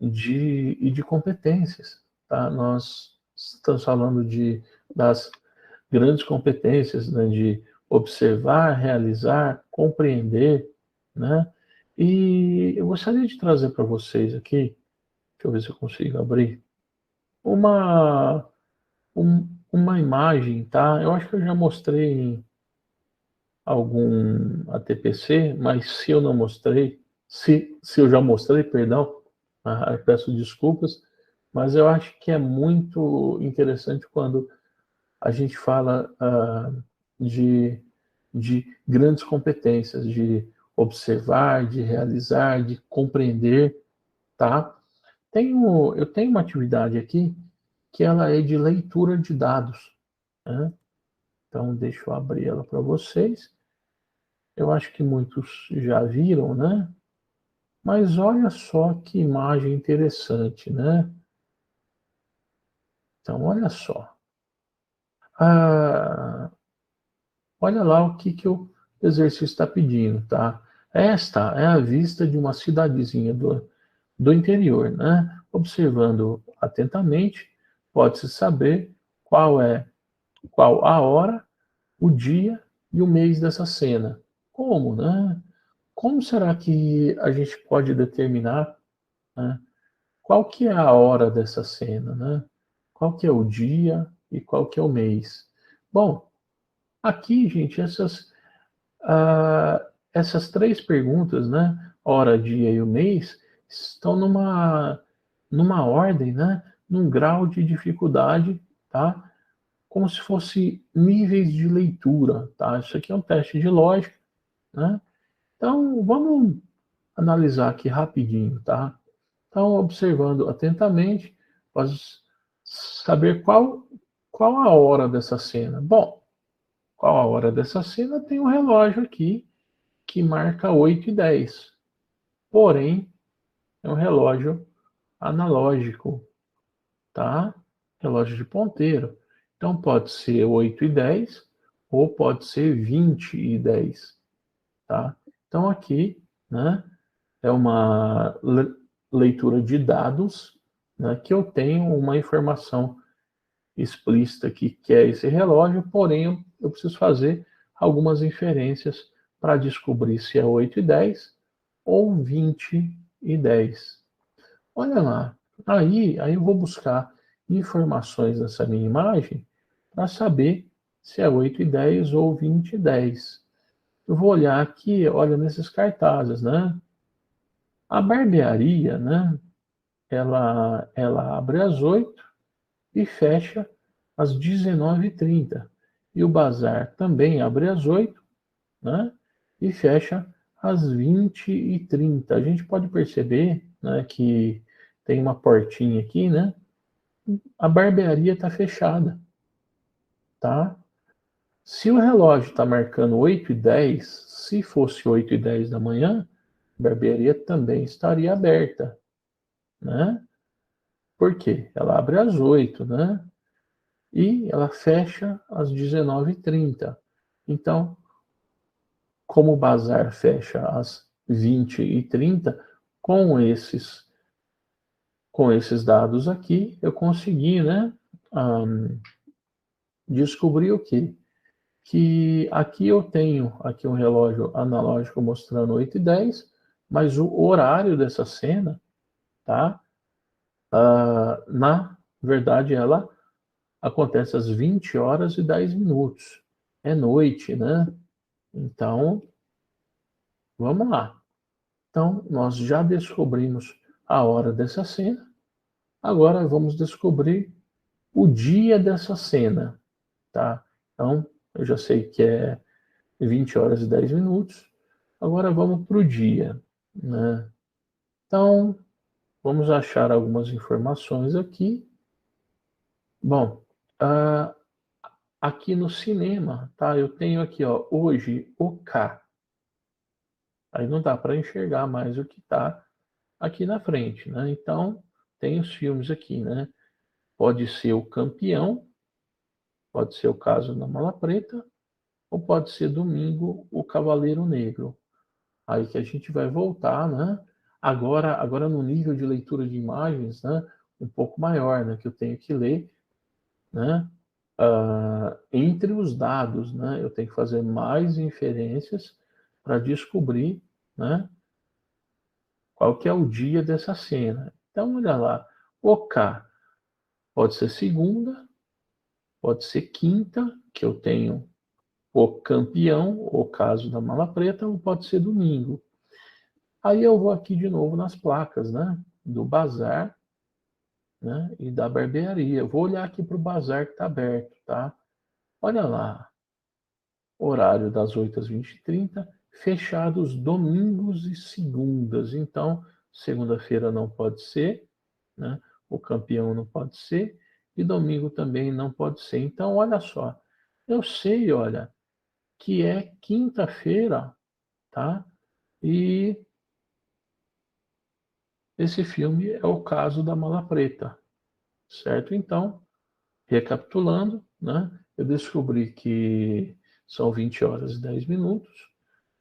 de competências, tá? Nós estamos falando das grandes competências, né, de observar, realizar, compreender, né? E eu gostaria de trazer para vocês aqui, deixa eu ver se eu consigo abrir, uma, uma imagem, tá? Eu acho que eu já mostrei em algum ATPC, mas se eu não mostrei, se eu já mostrei, perdão, peço desculpas, mas eu acho que é muito interessante quando a gente fala de grandes competências, de observar, de realizar, de compreender, tá? Eu tenho uma atividade aqui que ela é de leitura de dados, né? Então, deixa eu abrir ela para vocês. Eu acho que muitos já viram, né? Mas olha só que imagem interessante, né? Então, olha só. Ah, olha lá o que o exercício está pedindo, tá? Esta é a vista de uma cidadezinha do interior, né? Observando atentamente, pode-se saber qual a hora, o dia e o mês dessa cena. Como, né? Como será que a gente pode determinar, né, qual que é a hora dessa cena, né? Qual que é o dia e qual que é o mês? Bom, aqui, gente, essas três perguntas, né? Hora, dia e o mês, estão numa ordem, né? Num grau de dificuldade, tá? Como se fosse níveis de leitura, tá? Isso aqui é um teste de lógica, né? Então, vamos analisar aqui rapidinho, tá? Então, observando atentamente, posso saber qual a hora dessa cena. Bom, qual a hora dessa cena? Tem um relógio aqui que marca 8h10. Porém, é um relógio analógico, tá? Relógio de ponteiro. Então pode ser 8:10 ou pode ser 20:10, tá? Então aqui, né, é uma leitura de dados, né, que eu tenho uma informação explícita aqui que é esse relógio, porém eu preciso fazer algumas inferências para descobrir se é 8:10 ou 20:10. Olha lá, aí eu vou buscar informações nessa minha imagem para saber se é 8:10 ou 20:10. Eu vou olhar aqui, olha nesses cartazes, né? A barbearia, né? Ela abre às 8 e fecha às 19:30. E o bazar também abre às 8, né? E fecha às 20:30. A gente pode perceber, né, que tem uma portinha aqui, né? A barbearia está fechada, tá? Se o relógio está marcando 8:10, se fosse 8:10 da manhã, a barbearia também estaria aberta, né? Por quê? Ela abre às 8, né? E ela fecha às 19:30. Então, como o bazar fecha às 20:30, com esses dados aqui, eu consegui, né, descobrir o quê? Que aqui eu tenho aqui um relógio analógico mostrando 8:10, mas o horário dessa cena, tá? Na verdade, ela acontece às 20h10. É noite, né? Então, vamos lá. Então, nós já descobrimos a hora dessa cena. Agora vamos descobrir o dia dessa cena, tá? Então, eu já sei que é 20h10. Agora vamos para o dia, né? Então, vamos achar algumas informações aqui. Bom, aqui no cinema, tá? Eu tenho aqui, ó, hoje o K. Aí não dá para enxergar mais o que está aqui na frente, né? Então, tem os filmes aqui, né? Pode ser o Campeão, pode ser o Caso da Mala Preta, ou pode ser domingo o Cavaleiro Negro. Aí que a gente vai voltar, né? Agora no nível de leitura de imagens, né? Um pouco maior, né? Que eu tenho que ler, né? Entre os dados, né? Eu tenho que fazer mais inferências para descobrir, né? Qual que é o dia dessa cena. Então, olha lá. O K pode ser segunda, pode ser quinta, que eu tenho o campeão, o caso da mala preta, ou pode ser domingo. Aí eu vou aqui de novo nas placas, né? Do bazar, né? E da barbearia. Eu vou olhar aqui para o bazar que está aberto, tá? Olha lá. Horário das 8 às 20h30, fechados domingos e segundas. Então, segunda-feira não pode ser, né? O campeão não pode ser, e domingo também não pode ser. Então, olha só. Eu sei, olha, que é quinta-feira, tá? E esse filme é o caso da Mala Preta, certo? Então, recapitulando, né? Eu descobri que são 20h10,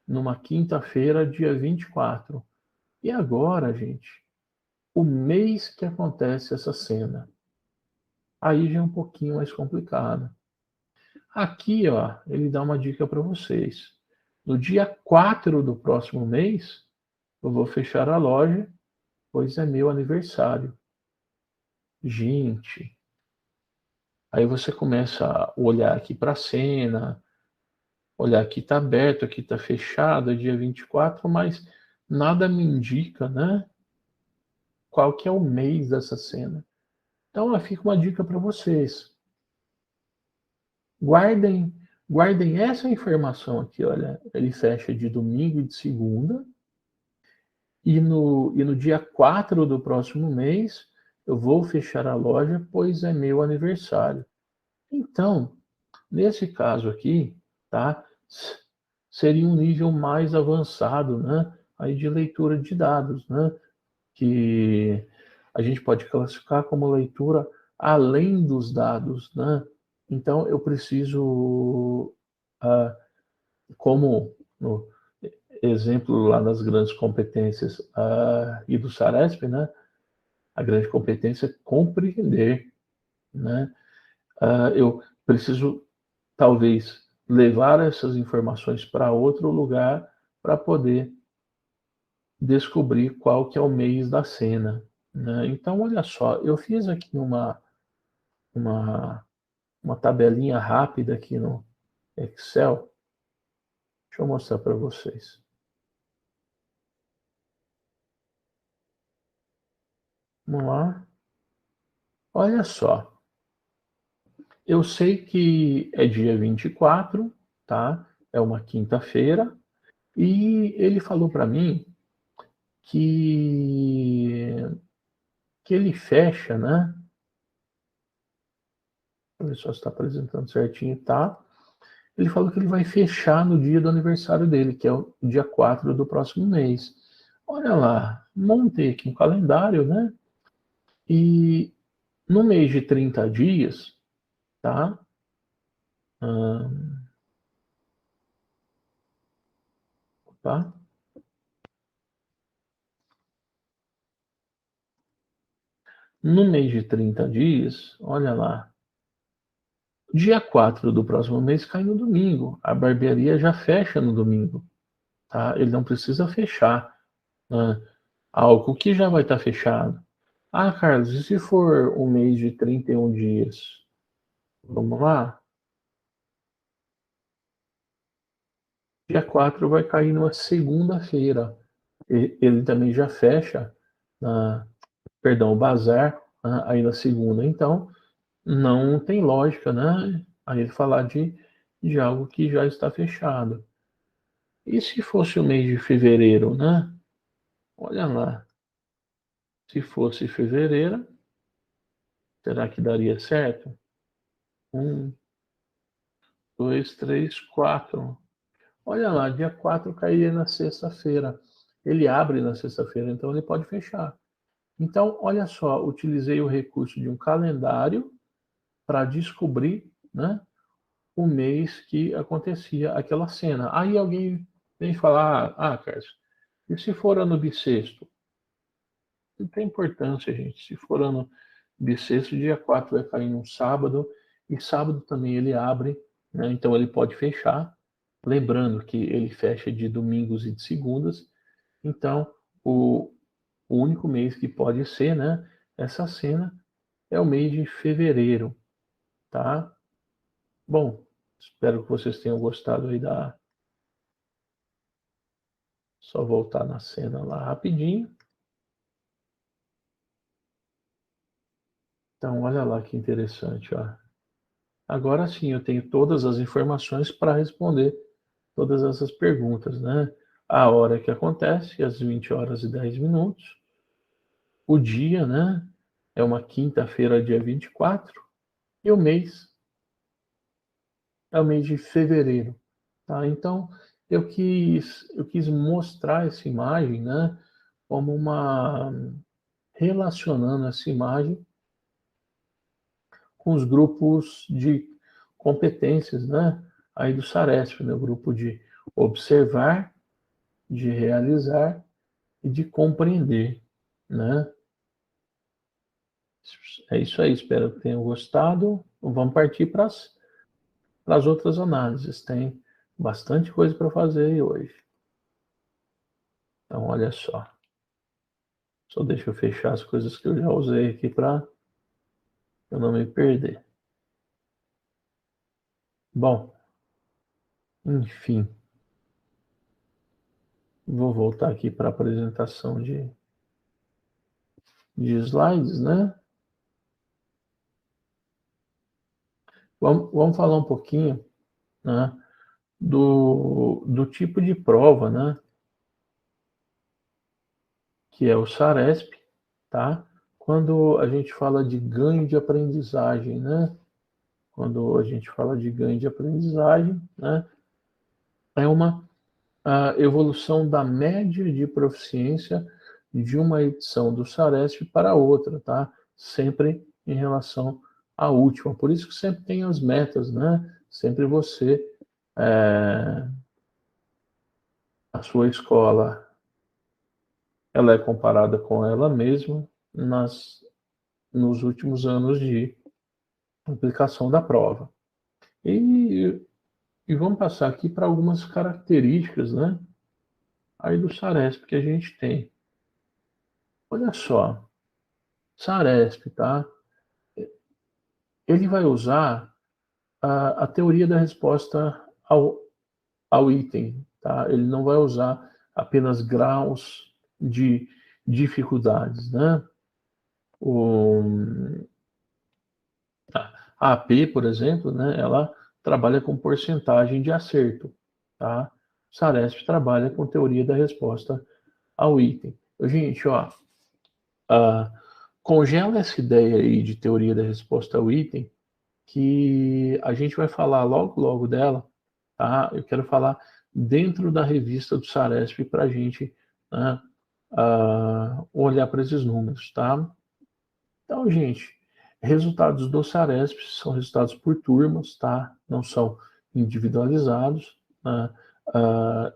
numa quinta-feira, dia 24. E agora, gente, o mês que acontece essa cena. Aí já é um pouquinho mais complicado. Aqui, ó, ele dá uma dica para vocês. No dia 4 do próximo mês, eu vou fechar a loja, pois é meu aniversário. Gente, aí você começa a olhar aqui para a cena, olhar aqui está aberto, aqui está fechado, é dia 24, mas nada me indica, né? Qual que é o mês dessa cena. Então, fica uma dica para vocês. Guardem, guardem essa informação aqui, olha, ele fecha de domingo e de segunda, e no dia 4 do próximo mês, eu vou fechar a loja, pois é meu aniversário. Então, nesse caso aqui, tá? Seria um nível mais avançado, né? Aí de leitura de dados, né? Que a gente pode classificar como leitura além dos dados, né? Então, eu preciso, como no exemplo lá das grandes competências e do SARESP, né? A grande competência é compreender, né? Eu preciso, talvez, levar essas informações para outro lugar para poder descobrir qual que é o mês da cena, né? Então, olha só, eu fiz aqui uma, uma tabelinha rápida aqui no Excel. Deixa eu mostrar para vocês. Vamos lá. Olha só. Eu sei que é dia 24, tá? É uma quinta-feira. E ele falou para mim que, que ele fecha, né? Deixa eu ver só se está apresentando certinho, tá? Ele falou que ele vai fechar no dia do aniversário dele, que é o dia 4 do próximo mês. Olha lá, montei aqui um calendário, né? E no mês de 30 dias, tá? Tá? No mês de 30 dias, olha lá, dia 4 do próximo mês cai no domingo. A barbearia já fecha no domingo, tá? Ele não precisa fechar, né, algo que já vai estar fechado. Ah, Carlos, e se for um mês de 31 dias? Vamos lá? Dia 4 vai cair numa segunda-feira. Ele também já fecha, perdão, o bazar, aí na segunda. Então, não tem lógica, né? Aí ele falar de algo que já está fechado. E se fosse o mês de fevereiro, né? Olha lá. Se fosse fevereiro, será que daria certo? 1, 2, 3, 4. Olha lá, dia 4 cairia na sexta-feira. Ele abre na sexta-feira, então ele pode fechar. Então, olha só, utilizei o recurso de um calendário para descobrir, né, o mês que acontecia aquela cena. Aí alguém vem falar, Carlos, e se for ano bissexto? Não tem importância, gente. Se for ano bissexto, dia 4 vai cair num sábado, e sábado também ele abre, né? Então ele pode fechar. Lembrando que ele fecha de domingos e de segundas. Então, o único mês que pode ser, né, essa cena é o mês de fevereiro, tá? Bom, espero que vocês tenham gostado aí da. Só voltar na cena lá rapidinho. Então, olha lá que interessante, ó. Agora sim, eu tenho todas as informações para responder todas essas perguntas, né? A hora que acontece, às 20 horas e 10 minutos. O dia, né? É uma quinta-feira, dia 24. E o mês é o mês de fevereiro, tá? Então, eu quis mostrar essa imagem, né? Como relacionando essa imagem com os grupos de competências, né? Aí do SARESP, né? O grupo de observar, de realizar e de compreender, né? É isso aí, espero que tenham gostado. Vamos partir para as outras análises. Tem bastante coisa para fazer aí hoje. Então, olha só. Só deixa eu fechar as coisas que eu já usei aqui para eu não me perder. Bom, enfim. Vou voltar aqui para a apresentação de slides, né? Vamos falar um pouquinho, né, do tipo de prova, né, que é o SARESP, tá? Quando a gente fala de ganho de aprendizagem, né? Quando a gente fala de ganho de aprendizagem, né, é uma evolução da média de proficiência de uma edição do Saresp para outra, tá? Sempre em relação à última. Por isso que sempre tem as metas, né? Sempre você, a sua escola, ela é comparada com ela mesma nos últimos anos de aplicação da prova. E vamos passar aqui para algumas características, né? Aí do Saresp que a gente tem. Olha só, Saresp, tá? Ele vai usar a teoria da resposta ao item, tá? Ele não vai usar apenas graus de dificuldades, né? O, a AP, por exemplo, né? Ela trabalha com porcentagem de acerto, tá? O Saresp trabalha com teoria da resposta ao item. Gente, ó, congela essa ideia aí de teoria da resposta ao item, que a gente vai falar logo, logo dela, tá? Eu quero falar dentro da revista do Saresp para a gente, né, olhar para esses números, tá? Então, gente, resultados do Saresp são resultados por turmas, tá? Não são individualizados, né?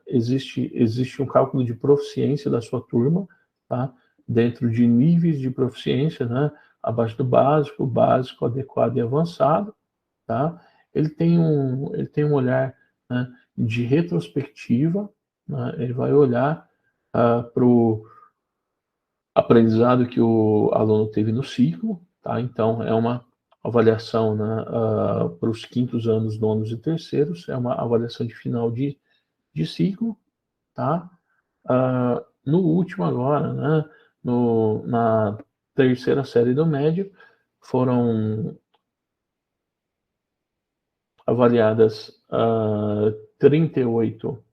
Existe um cálculo de proficiência da sua turma, tá? Dentro de níveis de proficiência, né? Abaixo do básico, adequado e avançado, tá? Ele tem um olhar, né, de retrospectiva, né? Ele vai olhar para o aprendizado que o aluno teve no ciclo, tá? Então, é uma avaliação, né, para os quintos anos, nonos e terceiros, é uma avaliação de final de ciclo, tá? No último agora, né, na terceira série do médio, foram avaliadas 38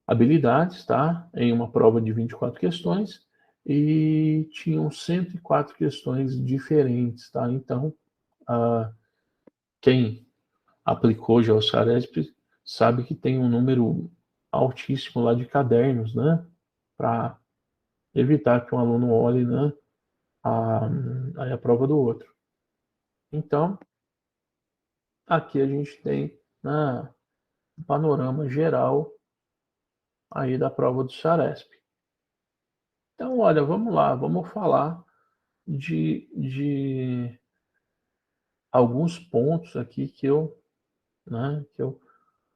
habilidades, tá? Em uma prova de 24 questões, e tinham 104 questões diferentes, tá? Então, quem aplicou já o Saresp sabe que tem um número altíssimo lá de cadernos, né? Para evitar que um aluno olhe, né, a prova do outro. Então, aqui a gente tem, né, um panorama geral aí da prova do Saresp. Então, olha, vamos lá, vamos falar de alguns pontos aqui que eu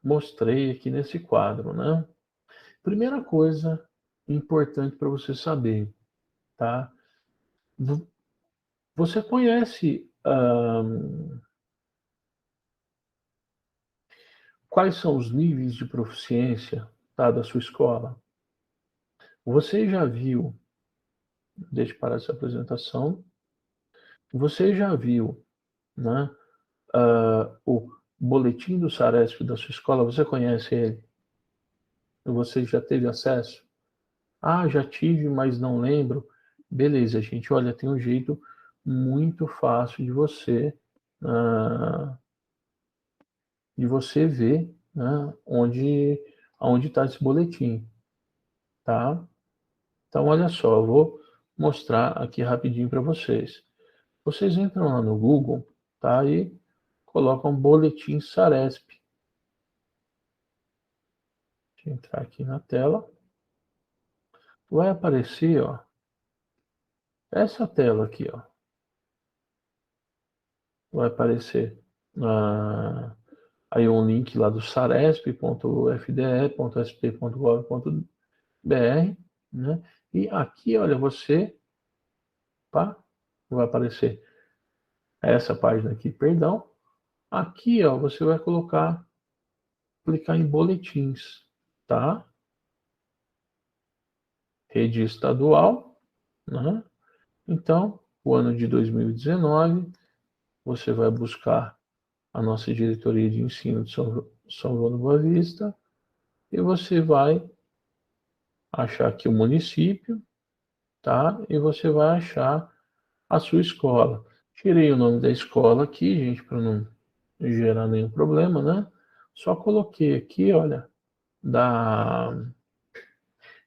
mostrei aqui nesse quadro, né? Primeira coisa importante para você saber, tá? Você conhece quais são os níveis de proficiência, tá, da sua escola? Você já viu, deixa eu parar essa apresentação, você já viu, né, o boletim do Saresp da sua escola? Você conhece ele? Você já teve acesso? Ah, já tive, mas não lembro. Beleza, gente. Olha, tem um jeito muito fácil de você ver, né, onde está esse boletim, tá? Então, olha só, eu vou mostrar aqui rapidinho para vocês. Vocês entram lá no Google, tá? E colocam boletim Saresp. Deixa eu entrar aqui na tela. Vai aparecer, ó, essa tela aqui, ó. Vai aparecer aí um link lá do saresp.fde.sp.gov.br, né? E aqui, olha, você, tá? Vai aparecer essa página aqui, perdão. Aqui, ó, você vai clicar em boletins, tá? Rede estadual, né? Então, o ano de 2019, você vai buscar a nossa diretoria de ensino de São João do Boa Vista e você vai achar aqui o município, tá? E você vai achar a sua escola. Tirei o nome da escola aqui, gente, para não gerar nenhum problema, né? Só coloquei aqui, olha, da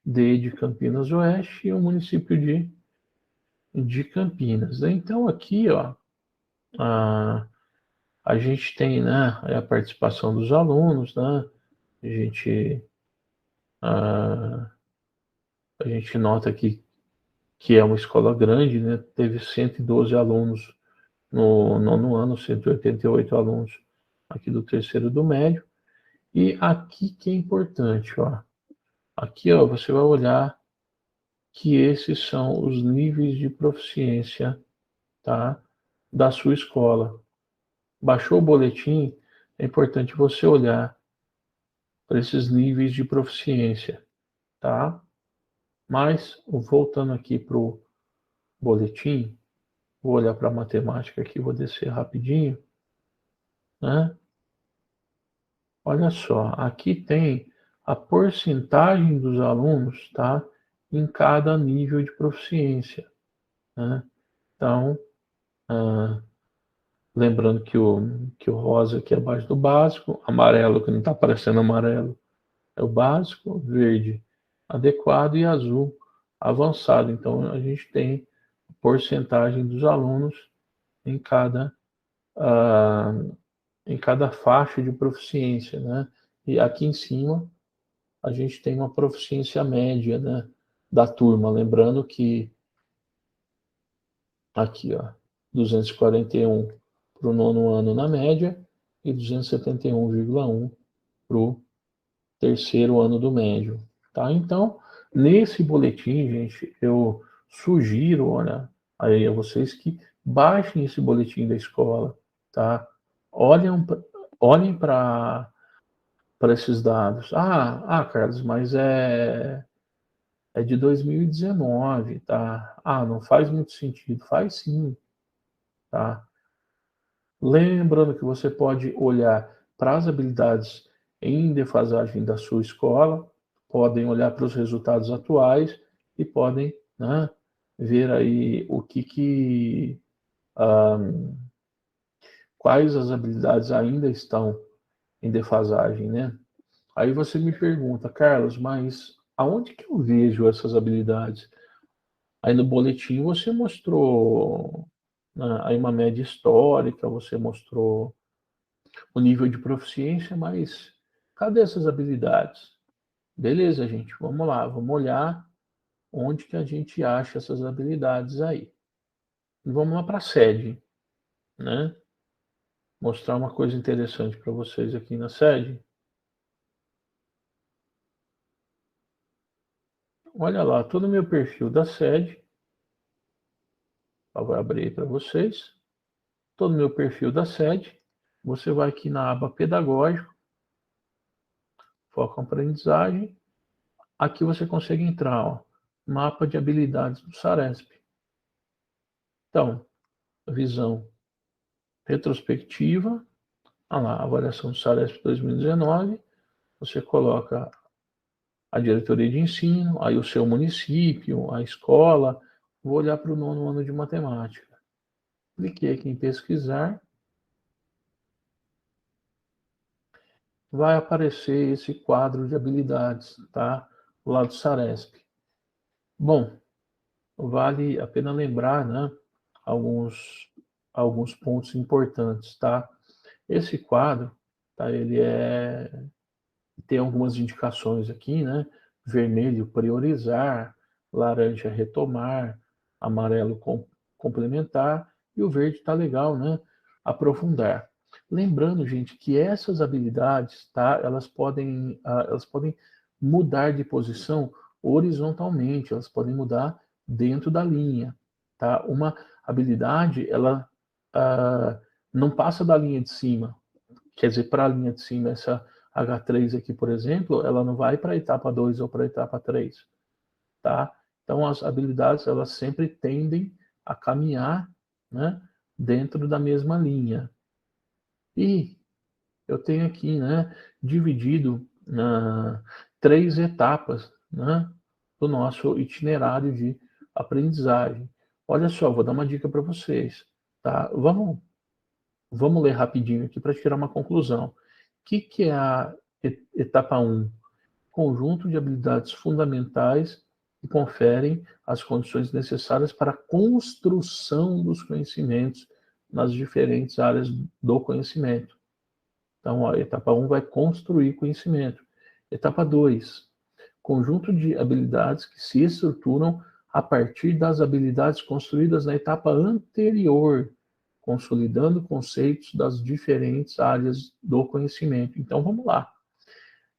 D de Campinas Oeste e o município de Campinas. Então, aqui, ó, a gente tem, né, a participação dos alunos, né? A gente, a, a gente nota aqui que é uma escola grande, né? Teve 112 alunos no nono ano, 188 alunos aqui do terceiro do médio. E aqui que é importante, ó. Aqui, ó, você vai olhar que esses são os níveis de proficiência, tá? Da sua escola. Baixou o boletim, é importante você olhar para esses níveis de proficiência, tá? Mas, voltando aqui para o boletim, vou olhar para a matemática aqui, vou descer rapidinho, né? Olha só, aqui tem a porcentagem dos alunos, tá? Em cada nível de proficiência, né? Então, lembrando que o rosa aqui é abaixo do básico, amarelo que não está aparecendo amarelo é o básico, verde adequado e azul avançado. Então a gente tem a porcentagem dos alunos em uh, em cada faixa de proficiência, né? E aqui em cima a gente tem uma proficiência média, né, da turma. Lembrando que aqui, ó, 241 para o nono ano na média e 271,1 para o terceiro ano do médio, tá? Então, nesse boletim, gente, eu sugiro, olha, aí a vocês que baixem esse boletim da escola, tá? Olhem para esses dados. Carlos, mas é de 2019, tá? Não faz muito sentido. Faz sim, tá? Lembrando que você pode olhar para as habilidades em defasagem da sua escola, podem olhar para os resultados atuais e podem, né, ver aí quais as habilidades ainda estão em defasagem, né? Aí você me pergunta, Carlos, mas aonde que eu vejo essas habilidades? Aí no boletim você mostrou, né, aí uma média histórica, você mostrou o nível de proficiência, mas cadê essas habilidades? Beleza, gente, vamos lá, vamos olhar onde que a gente acha essas habilidades aí. E vamos lá para a sede, né? Mostrar uma coisa interessante para vocês aqui na sede. Olha lá, todo o meu perfil da sede. Eu vou abrir para vocês. Todo o meu perfil da sede. Você vai aqui na aba pedagógico, foco em aprendizagem. Aqui você consegue entrar, ó, mapa de habilidades do Saresp. Então, visão retrospectiva, lá, avaliação do Saresp 2019, você coloca a diretoria de ensino, aí o seu município, a escola, vou olhar para o nono ano de matemática. Cliquei aqui em pesquisar, vai aparecer esse quadro de habilidades, tá? Lá do Saresp. Bom, vale a pena lembrar, né, alguns pontos importantes, tá? Esse quadro, tá, ele tem algumas indicações aqui, né? Vermelho, priorizar, laranja, retomar, amarelo, complementar, e o verde tá legal, né? Aprofundar. Lembrando, gente, que essas habilidades, tá? Elas podem mudar de posição horizontalmente, elas podem mudar dentro da linha, tá? Uma habilidade, ela não passa da linha de cima. Quer dizer, para a linha de cima, essa H3 aqui, por exemplo, ela não vai para a etapa 2 ou para a etapa 3, tá? Então, as habilidades, elas sempre tendem a caminhar, né, dentro da mesma linha. E eu tenho aqui, né, dividido na 3 etapas, né, do nosso itinerário de aprendizagem. Olha só, vou dar uma dica para vocês, tá? Vamos ler rapidinho aqui para tirar uma conclusão. O que é a etapa 1? conjunto de habilidades fundamentais que conferem as condições necessárias para a construção dos conhecimentos nas diferentes áreas do conhecimento. Então, a etapa 1 vai construir conhecimento. Etapa 2, conjunto de habilidades que se estruturam a partir das habilidades construídas na etapa anterior, consolidando conceitos das diferentes áreas do conhecimento. Então, vamos lá.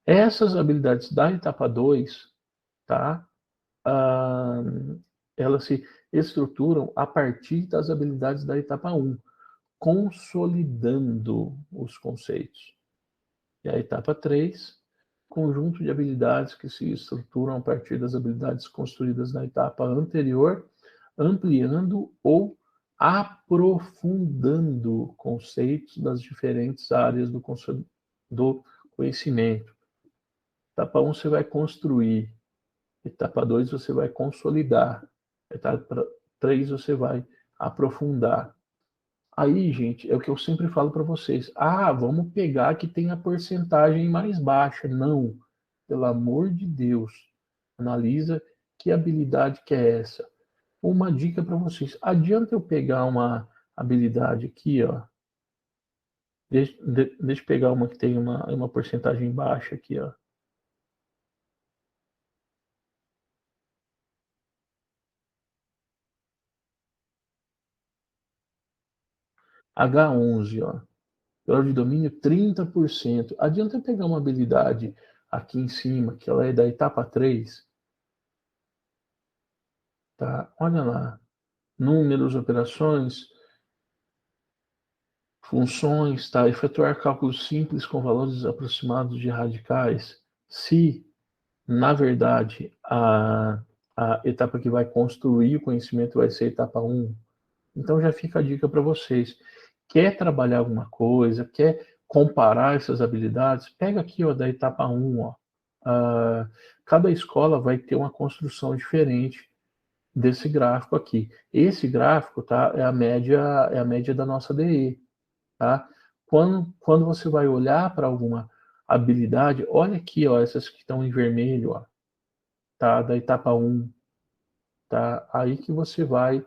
Essas habilidades da etapa 2, tá? Elas se estruturam a partir das habilidades da etapa 1, consolidando os conceitos. E a etapa 3, conjunto de habilidades que se estruturam a partir das habilidades construídas na etapa anterior, ampliando ou aprofundando conceitos das diferentes áreas do conhecimento. Etapa 1 você vai construir, etapa 2 você vai consolidar, etapa 3 você vai aprofundar. Aí, gente, é o que eu sempre falo para vocês. Vamos pegar que tem a porcentagem mais baixa. Não, pelo amor de Deus. Analisa que habilidade que é essa. Uma dica para vocês. Adianta eu pegar uma habilidade aqui, ó. Deixa eu pegar uma que tem uma porcentagem baixa aqui, ó. H11, ó. Grau de domínio 30%. Adianta eu pegar uma habilidade aqui em cima, que ela é da etapa 3. Tá? Olha lá. Números, operações, funções, tá? Efetuar cálculos simples com valores aproximados de radicais. Se, na verdade, a etapa que vai construir o conhecimento vai ser a etapa 1, então já fica a dica para vocês. Quer trabalhar alguma coisa, quer comparar essas habilidades, pega aqui, ó, da etapa 1, ó. Cada escola vai ter uma construção diferente desse gráfico aqui. Esse gráfico, tá, é a média da nossa DE, tá? Quando você vai olhar para alguma habilidade, olha aqui, ó, essas que estão em vermelho, ó, tá, da etapa 1, tá? Aí que você vai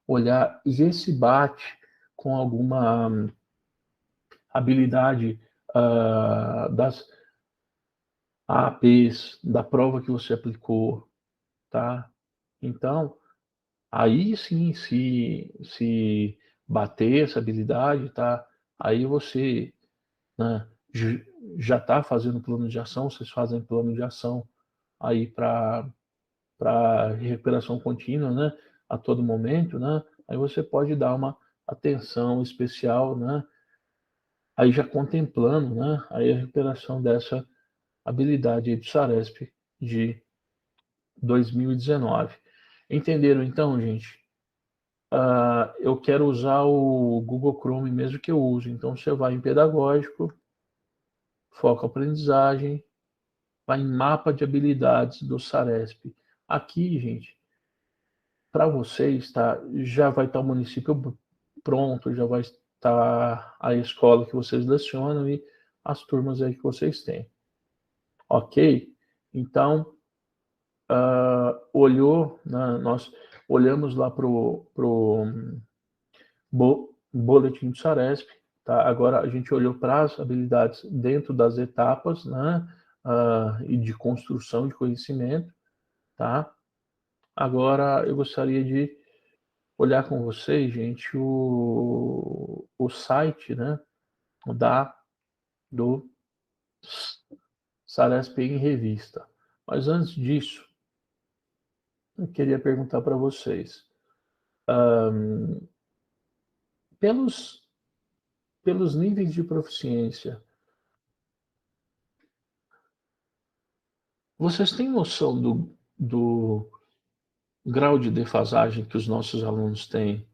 olhar e ver se bate com alguma habilidade das APs, da prova que você aplicou, tá? Então, aí sim, se bater essa habilidade, tá? Aí você, né, já está fazendo plano de ação, vocês fazem plano de ação aí para recuperação contínua, né? A todo momento, né? Aí você pode dar uma atenção especial, né? Aí já contemplando, né? Aí a recuperação dessa habilidade aí do Saresp de 2019. Entenderam então, gente? Eu quero usar o Google Chrome mesmo que eu use. Então você vai em pedagógico, foca aprendizagem, vai em mapa de habilidades do Saresp. Aqui, gente, para vocês, tá? Já vai estar o município pronto, já vai estar a escola que vocês lecionam e as turmas aí que vocês têm. Ok? Então, olhou, né, nós olhamos lá para o boletim do Saresp, tá? Agora a gente olhou para as habilidades dentro das etapas, né, e de construção de conhecimento, tá? Agora eu gostaria de olhar com vocês, gente, o site, né, do Saresp em revista. Mas antes disso, eu queria perguntar para vocês, pelos níveis de proficiência, vocês têm noção do grau de defasagem que os nossos alunos têm?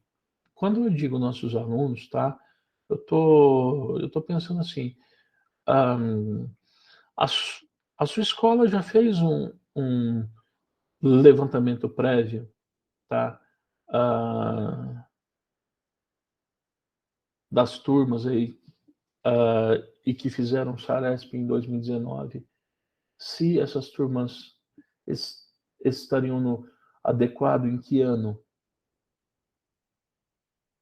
Quando eu digo nossos alunos, tá? Eu tô pensando assim, um, a, a sua escola já fez um levantamento prévio, tá? Das turmas aí, e que fizeram Saresp em 2019. se essas turmas estariam no adequado em que ano?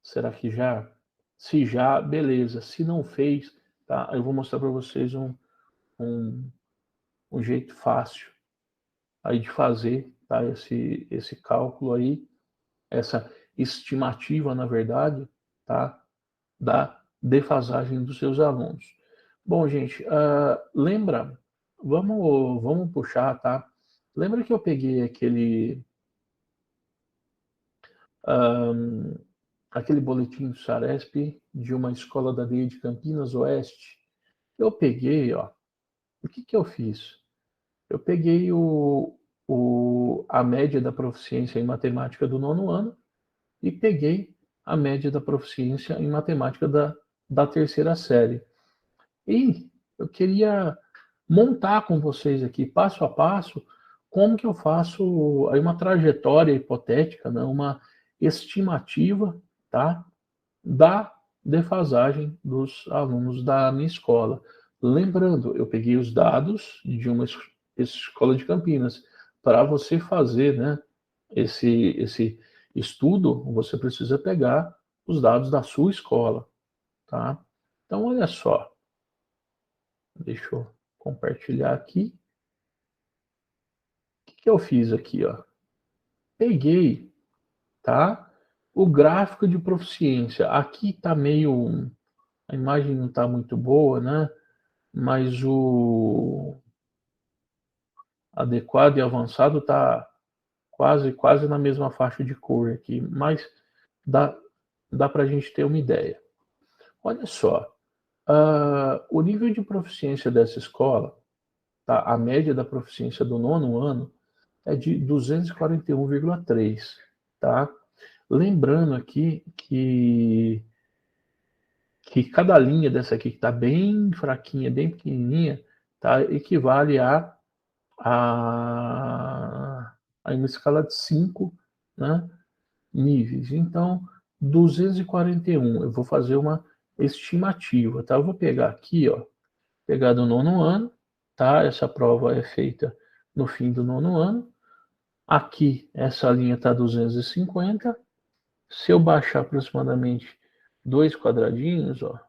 Será que já? Se já, beleza. Se não fez, tá? Eu vou mostrar para vocês um jeito fácil aí de fazer, tá? Esse cálculo aí, essa estimativa, na verdade, tá? Da defasagem dos seus alunos. Bom, gente, lembra, vamos puxar, tá? Lembra que eu peguei aquele boletim do Saresp de uma escola da DEI de Campinas Oeste? Eu peguei, ó, o que eu fiz? Eu peguei a média da proficiência em matemática do nono ano e peguei a média da proficiência em matemática da terceira série. E eu queria montar com vocês aqui, passo a passo, como que eu faço aí uma trajetória hipotética, né, uma estimativa, tá, da defasagem dos alunos da minha escola. Lembrando, eu peguei os dados de uma escola de Campinas. Para você fazer, né, esse estudo, você precisa pegar os dados da sua escola, tá? Então, olha só. Deixa eu compartilhar aqui. O que eu fiz aqui, ó? Peguei, tá? O gráfico de proficiência. Aqui tá meio, a imagem não tá muito boa, né? Mas o adequado e avançado tá quase na mesma faixa de cor aqui, mas dá para a gente ter uma ideia. Olha só, o nível de proficiência dessa escola, tá? A média da proficiência do nono ano é de 241,3, tá? Lembrando aqui que cada linha dessa aqui que está bem fraquinha, bem pequenininha, tá? Equivale a uma escala de 5, né, níveis. Então, 241, eu vou fazer uma estimativa, tá? Eu vou pegar aqui, ó, pegar do nono ano, tá? Essa prova é feita no fim do nono ano. Aqui, essa linha está 250. Se eu baixar aproximadamente 2 quadradinhos, ó,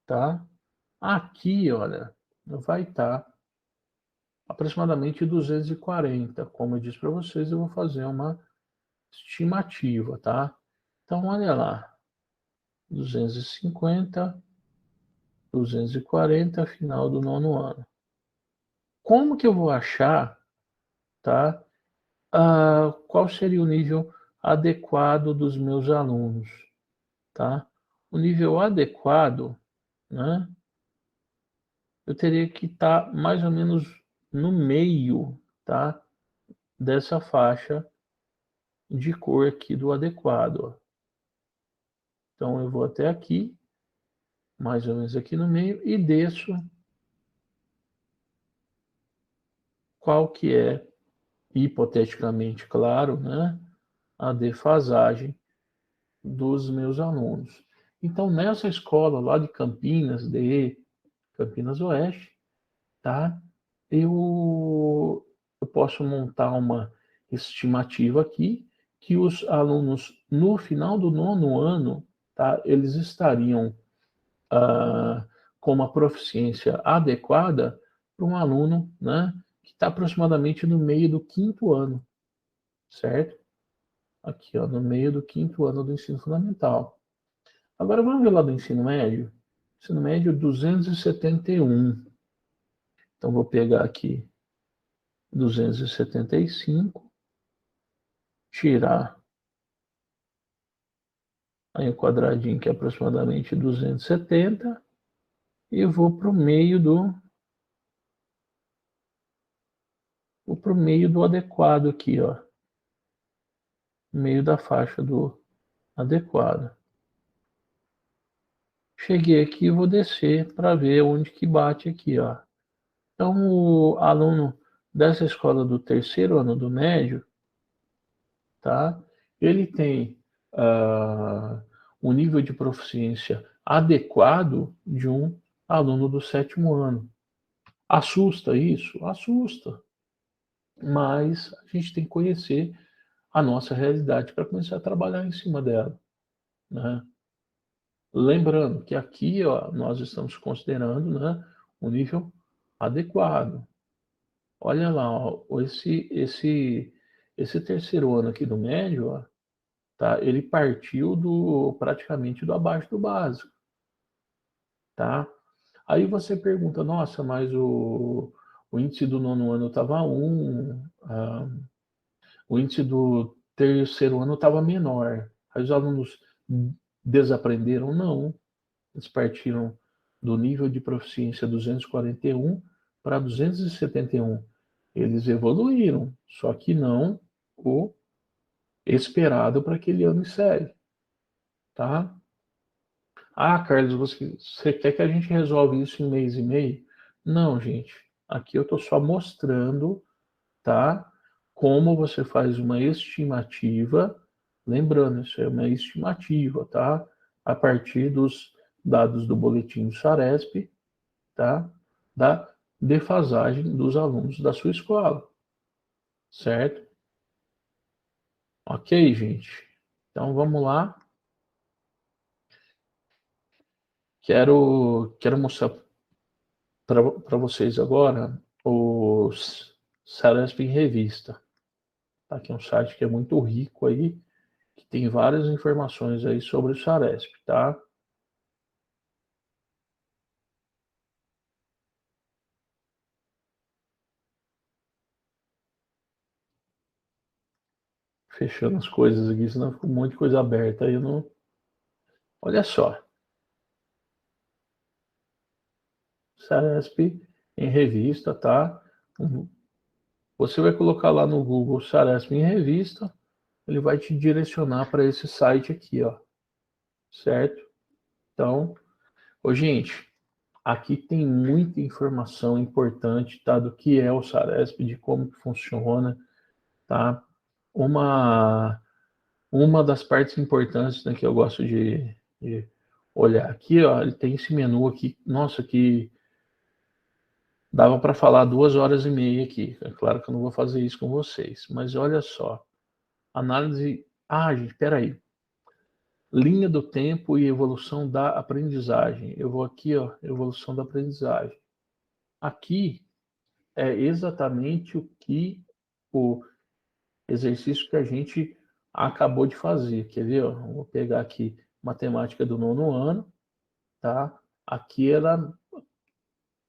tá? Aqui, olha, vai estar aproximadamente 240. Como eu disse para vocês, eu vou fazer uma estimativa, tá? Então, olha lá, 250, 240, final do nono ano. Como que eu vou achar, tá? Qual seria o nível adequado dos meus alunos, tá? O nível adequado, né? Eu teria que estar mais ou menos no meio, tá? Dessa faixa de cor aqui do adequado, ó. Então eu vou até aqui, mais ou menos aqui no meio, e desço qual que é, hipoteticamente, claro, né, a defasagem dos meus alunos. Então, nessa escola lá de Campinas, de Campinas Oeste, tá? Eu posso montar uma estimativa aqui que os alunos, no final do nono ano, tá, eles estariam com uma proficiência adequada para um aluno, né, que está aproximadamente no meio do quinto ano, certo? Aqui, ó, no meio do quinto ano do ensino fundamental. Agora vamos ver lá do ensino médio. Ensino médio 271. Então vou pegar aqui 275, tirar aí o quadradinho que é aproximadamente 270 e vou para o meio do adequado aqui, ó. Meio da faixa do adequado. Cheguei aqui e vou descer para ver onde que bate aqui, ó. Então, o aluno dessa escola do terceiro ano do médio, tá? Ele tem um nível de proficiência adequado de um aluno do sétimo ano. Assusta isso? Assusta. Mas a gente tem que conhecer a nossa realidade para começar a trabalhar em cima dela, né? Lembrando que aqui, ó, nós estamos considerando, né, um nível adequado. Olha lá, ó, esse terceiro ano aqui do médio, ó, tá? Ele partiu do praticamente do abaixo do básico, tá? Aí você pergunta, nossa, mas o índice do nono ano estava 1, o índice do terceiro ano estava menor. Aí os alunos desaprenderam? Não. Eles partiram do nível de proficiência 241 para 271. Eles evoluíram, só que não o esperado para aquele ano sério, tá? Ah, Carlos, você quer que a gente resolva isso em mês e meio? Não, gente. Aqui eu estou só mostrando, tá? Como você faz uma estimativa. Lembrando, isso é uma estimativa, tá? A partir dos dados do boletim do Saresp, tá? Da defasagem dos alunos da sua escola, certo? Ok, gente? Então vamos lá. Quero mostrar para vocês agora o Saresp em Revista. Tá? Que é um site que é muito rico aí, que tem várias informações aí sobre o Saresp, tá? Fechando as coisas aqui, senão fica um monte de coisa aberta aí. Não... Olha só, Saresp em Revista, tá? Você vai colocar lá no Google Saresp em Revista, ele vai te direcionar para esse site aqui, ó, certo? Então, ô, gente, aqui tem muita informação importante, tá? Do que é o Saresp, de como que funciona, tá? Uma, uma das partes importantes, né, que eu gosto de olhar aqui, ó, ele tem esse menu aqui, nossa, que dava para falar 2 horas e meia aqui. É claro que eu não vou fazer isso com vocês, mas olha só, análise. Ah, gente, peraí. Linha do tempo e evolução da aprendizagem. Eu vou aqui, ó, evolução da aprendizagem. Aqui é exatamente o que o exercício que a gente acabou de fazer. Quer ver? Ó? Vou pegar aqui matemática do nono ano, tá? Aqui era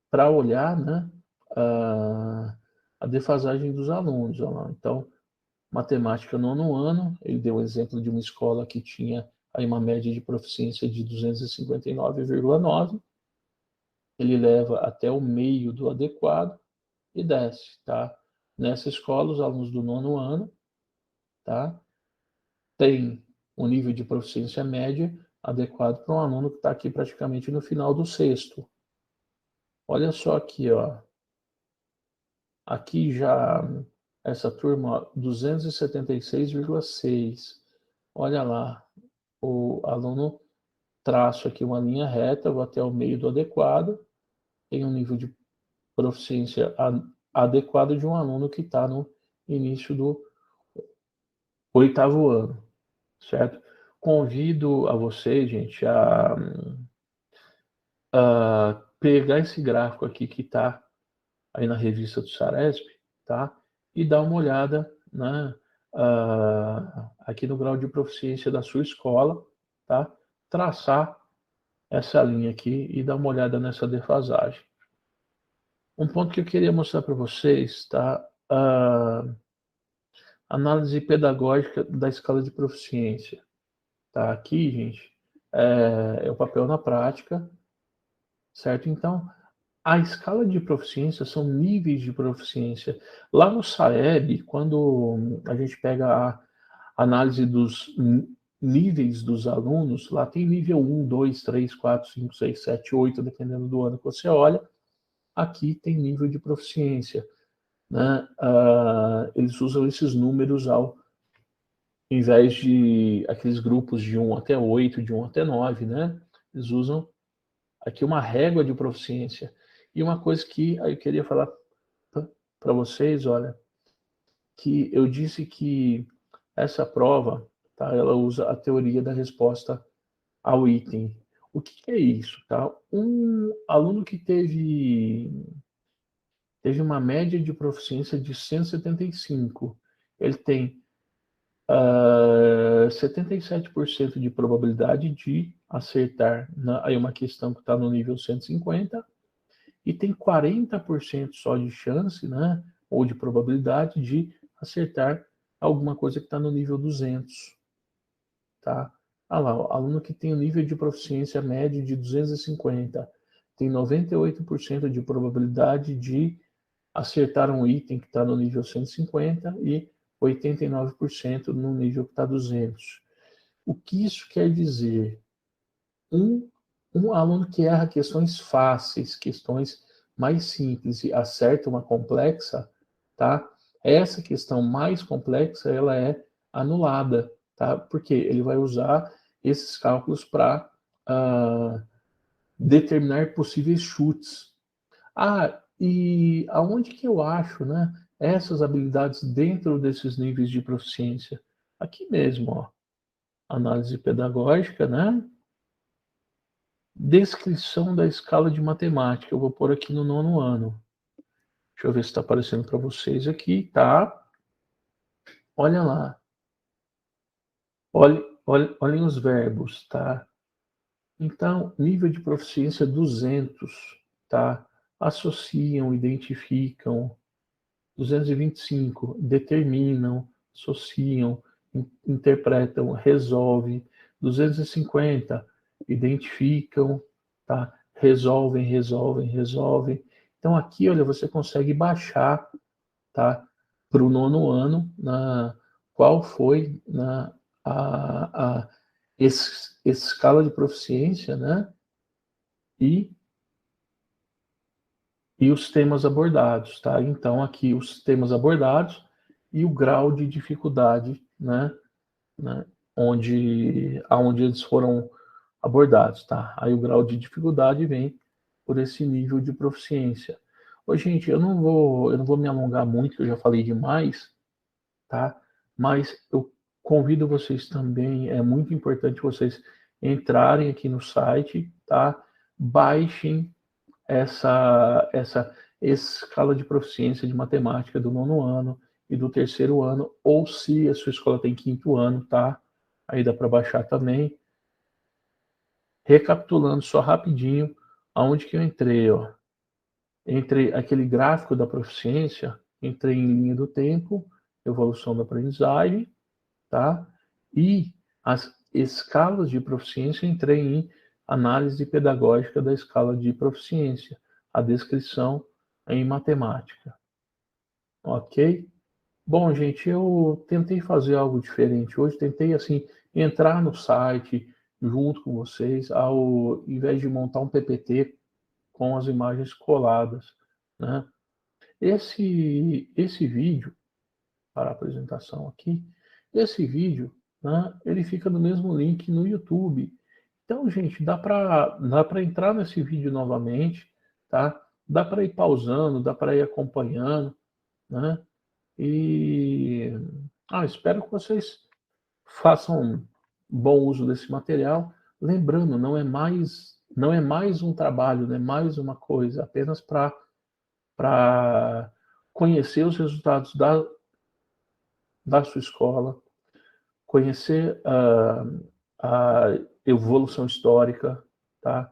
para olhar, né, a defasagem dos alunos. Ó. Então, matemática nono ano, ele deu o exemplo de uma escola que tinha aí uma média de proficiência de 259,9. Ele leva até o meio do adequado e desce, tá? Nessa escola, os alunos do nono ano, tá? Tem um nível de proficiência média adequado para um aluno que está aqui praticamente no final do sexto. Olha só aqui, ó. Aqui já essa turma 276,6. Olha lá, o aluno traço aqui uma linha reta, vou até o meio do adequado, tem um nível de proficiência adequado de um aluno que está no início do oitavo ano, certo? Convido a vocês, gente, a pegar esse gráfico aqui que está aí na revista do Saresp, tá? E dar uma olhada, né, aqui no grau de proficiência da sua escola, tá? Traçar essa linha aqui e dar uma olhada nessa defasagem. Um ponto que eu queria mostrar para vocês, tá? Análise pedagógica da escala de proficiência. Tá? Aqui, gente, é o papel na prática, certo? Então, a escala de proficiência são níveis de proficiência. Lá no SAEB, quando a gente pega a análise dos níveis dos alunos, lá tem nível 1, 2, 3, 4, 5, 6, 7, 8, dependendo do ano que você olha. Aqui tem nível de proficiência. Né? Eles usam esses números ao invés de aqueles grupos de 1 até 8, de 1 até 9, né? Eles usam aqui uma régua de proficiência. E uma coisa que eu queria falar para vocês, olha, que eu disse que essa prova, tá, ela usa a teoria da resposta ao item. O que é isso, tá? Um aluno que teve uma média de proficiência de 175, ele tem 77% de probabilidade de acertar aí uma questão que está no nível 150 e tem 40% só de chance, né, ou de probabilidade de acertar alguma coisa que está no nível 200, tá? Ah lá, o aluno que tem o nível de proficiência médio de 250 tem 98% de probabilidade de acertar um item que está no nível 150 e 89% no nível que está 200. O que isso quer dizer? Um aluno que erra questões fáceis, questões mais simples e acerta uma complexa, tá? Essa questão mais complexa, ela é anulada, tá? Porque ele vai usar esses cálculos para determinar possíveis chutes. Ah, e aonde que eu acho, né, essas habilidades dentro desses níveis de proficiência? Aqui mesmo, ó. Análise pedagógica, né? Descrição da escala de matemática. Eu vou pôr aqui no 9º ano. Deixa eu ver se está aparecendo para vocês aqui, tá? Olha lá. Olhem os verbos, tá? Então, nível de proficiência 200, tá? Associam, identificam. 225, determinam, associam, interpretam, resolve. 250, identificam, tá? Resolvem. Então aqui, olha, você consegue baixar, tá? Para o 9º ano, qual foi a escala de proficiência, né? E os temas abordados, tá? Então, aqui os temas abordados e o grau de dificuldade, né? Aonde eles foram abordados, tá? Aí o grau de dificuldade vem por esse nível de proficiência. Ô, gente, eu não vou me alongar muito, eu já falei demais, tá? Mas eu convido vocês também, é muito importante vocês entrarem aqui no site, tá? Baixem essa escala de proficiência de matemática do 9º ano e do 3º ano, ou se a sua escola tem 5º ano, tá? Aí dá para baixar também. Recapitulando só rapidinho, aonde que eu entrei, ó. Entre aquele gráfico da proficiência, entrei em linha do tempo, evolução da aprendizagem, tá? E as escalas de proficiência, entrei em análise pedagógica da escala de proficiência, a descrição em matemática. Ok? Bom, gente, eu tentei fazer algo diferente hoje, tentei, assim, entrar no site junto com vocês, ao invés de montar um PPT com as imagens coladas, né? Esse vídeo, para a apresentação aqui, esse vídeo, né, ele fica no mesmo link no YouTube. Então, gente, dá para entrar nesse vídeo novamente, tá? Dá para ir pausando, dá para ir acompanhando, né? E espero que vocês façam bom uso desse material. Lembrando, não é mais um trabalho, não é mais uma coisa, apenas para conhecer os resultados da sua escola, conhecer a evolução histórica, tá?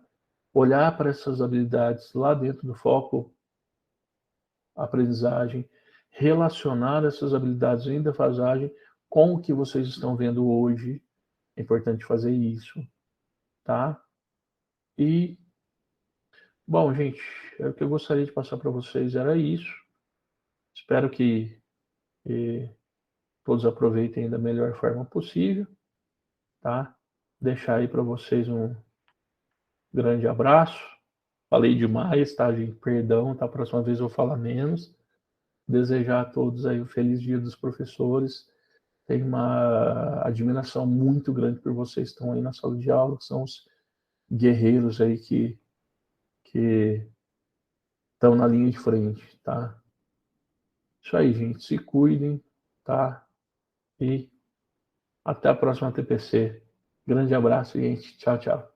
Olhar para essas habilidades lá dentro do foco aprendizagem, relacionar essas habilidades em defasagem com o que vocês estão vendo hoje. É importante fazer isso, tá? E, bom, gente, o que eu gostaria de passar para vocês era isso. Espero que todos aproveitem da melhor forma possível, tá? Deixar aí para vocês um grande abraço. Falei demais, tá, gente? Perdão, tá? A próxima vez eu vou falar menos. Desejar a todos aí um feliz Dia dos Professores. Tenho uma admiração muito grande por vocês que estão aí na sala de aula, que são os guerreiros aí que estão na linha de frente, tá? Isso aí, gente. Se cuidem, tá? E até a próxima TPC. Grande abraço, gente. Tchau, tchau.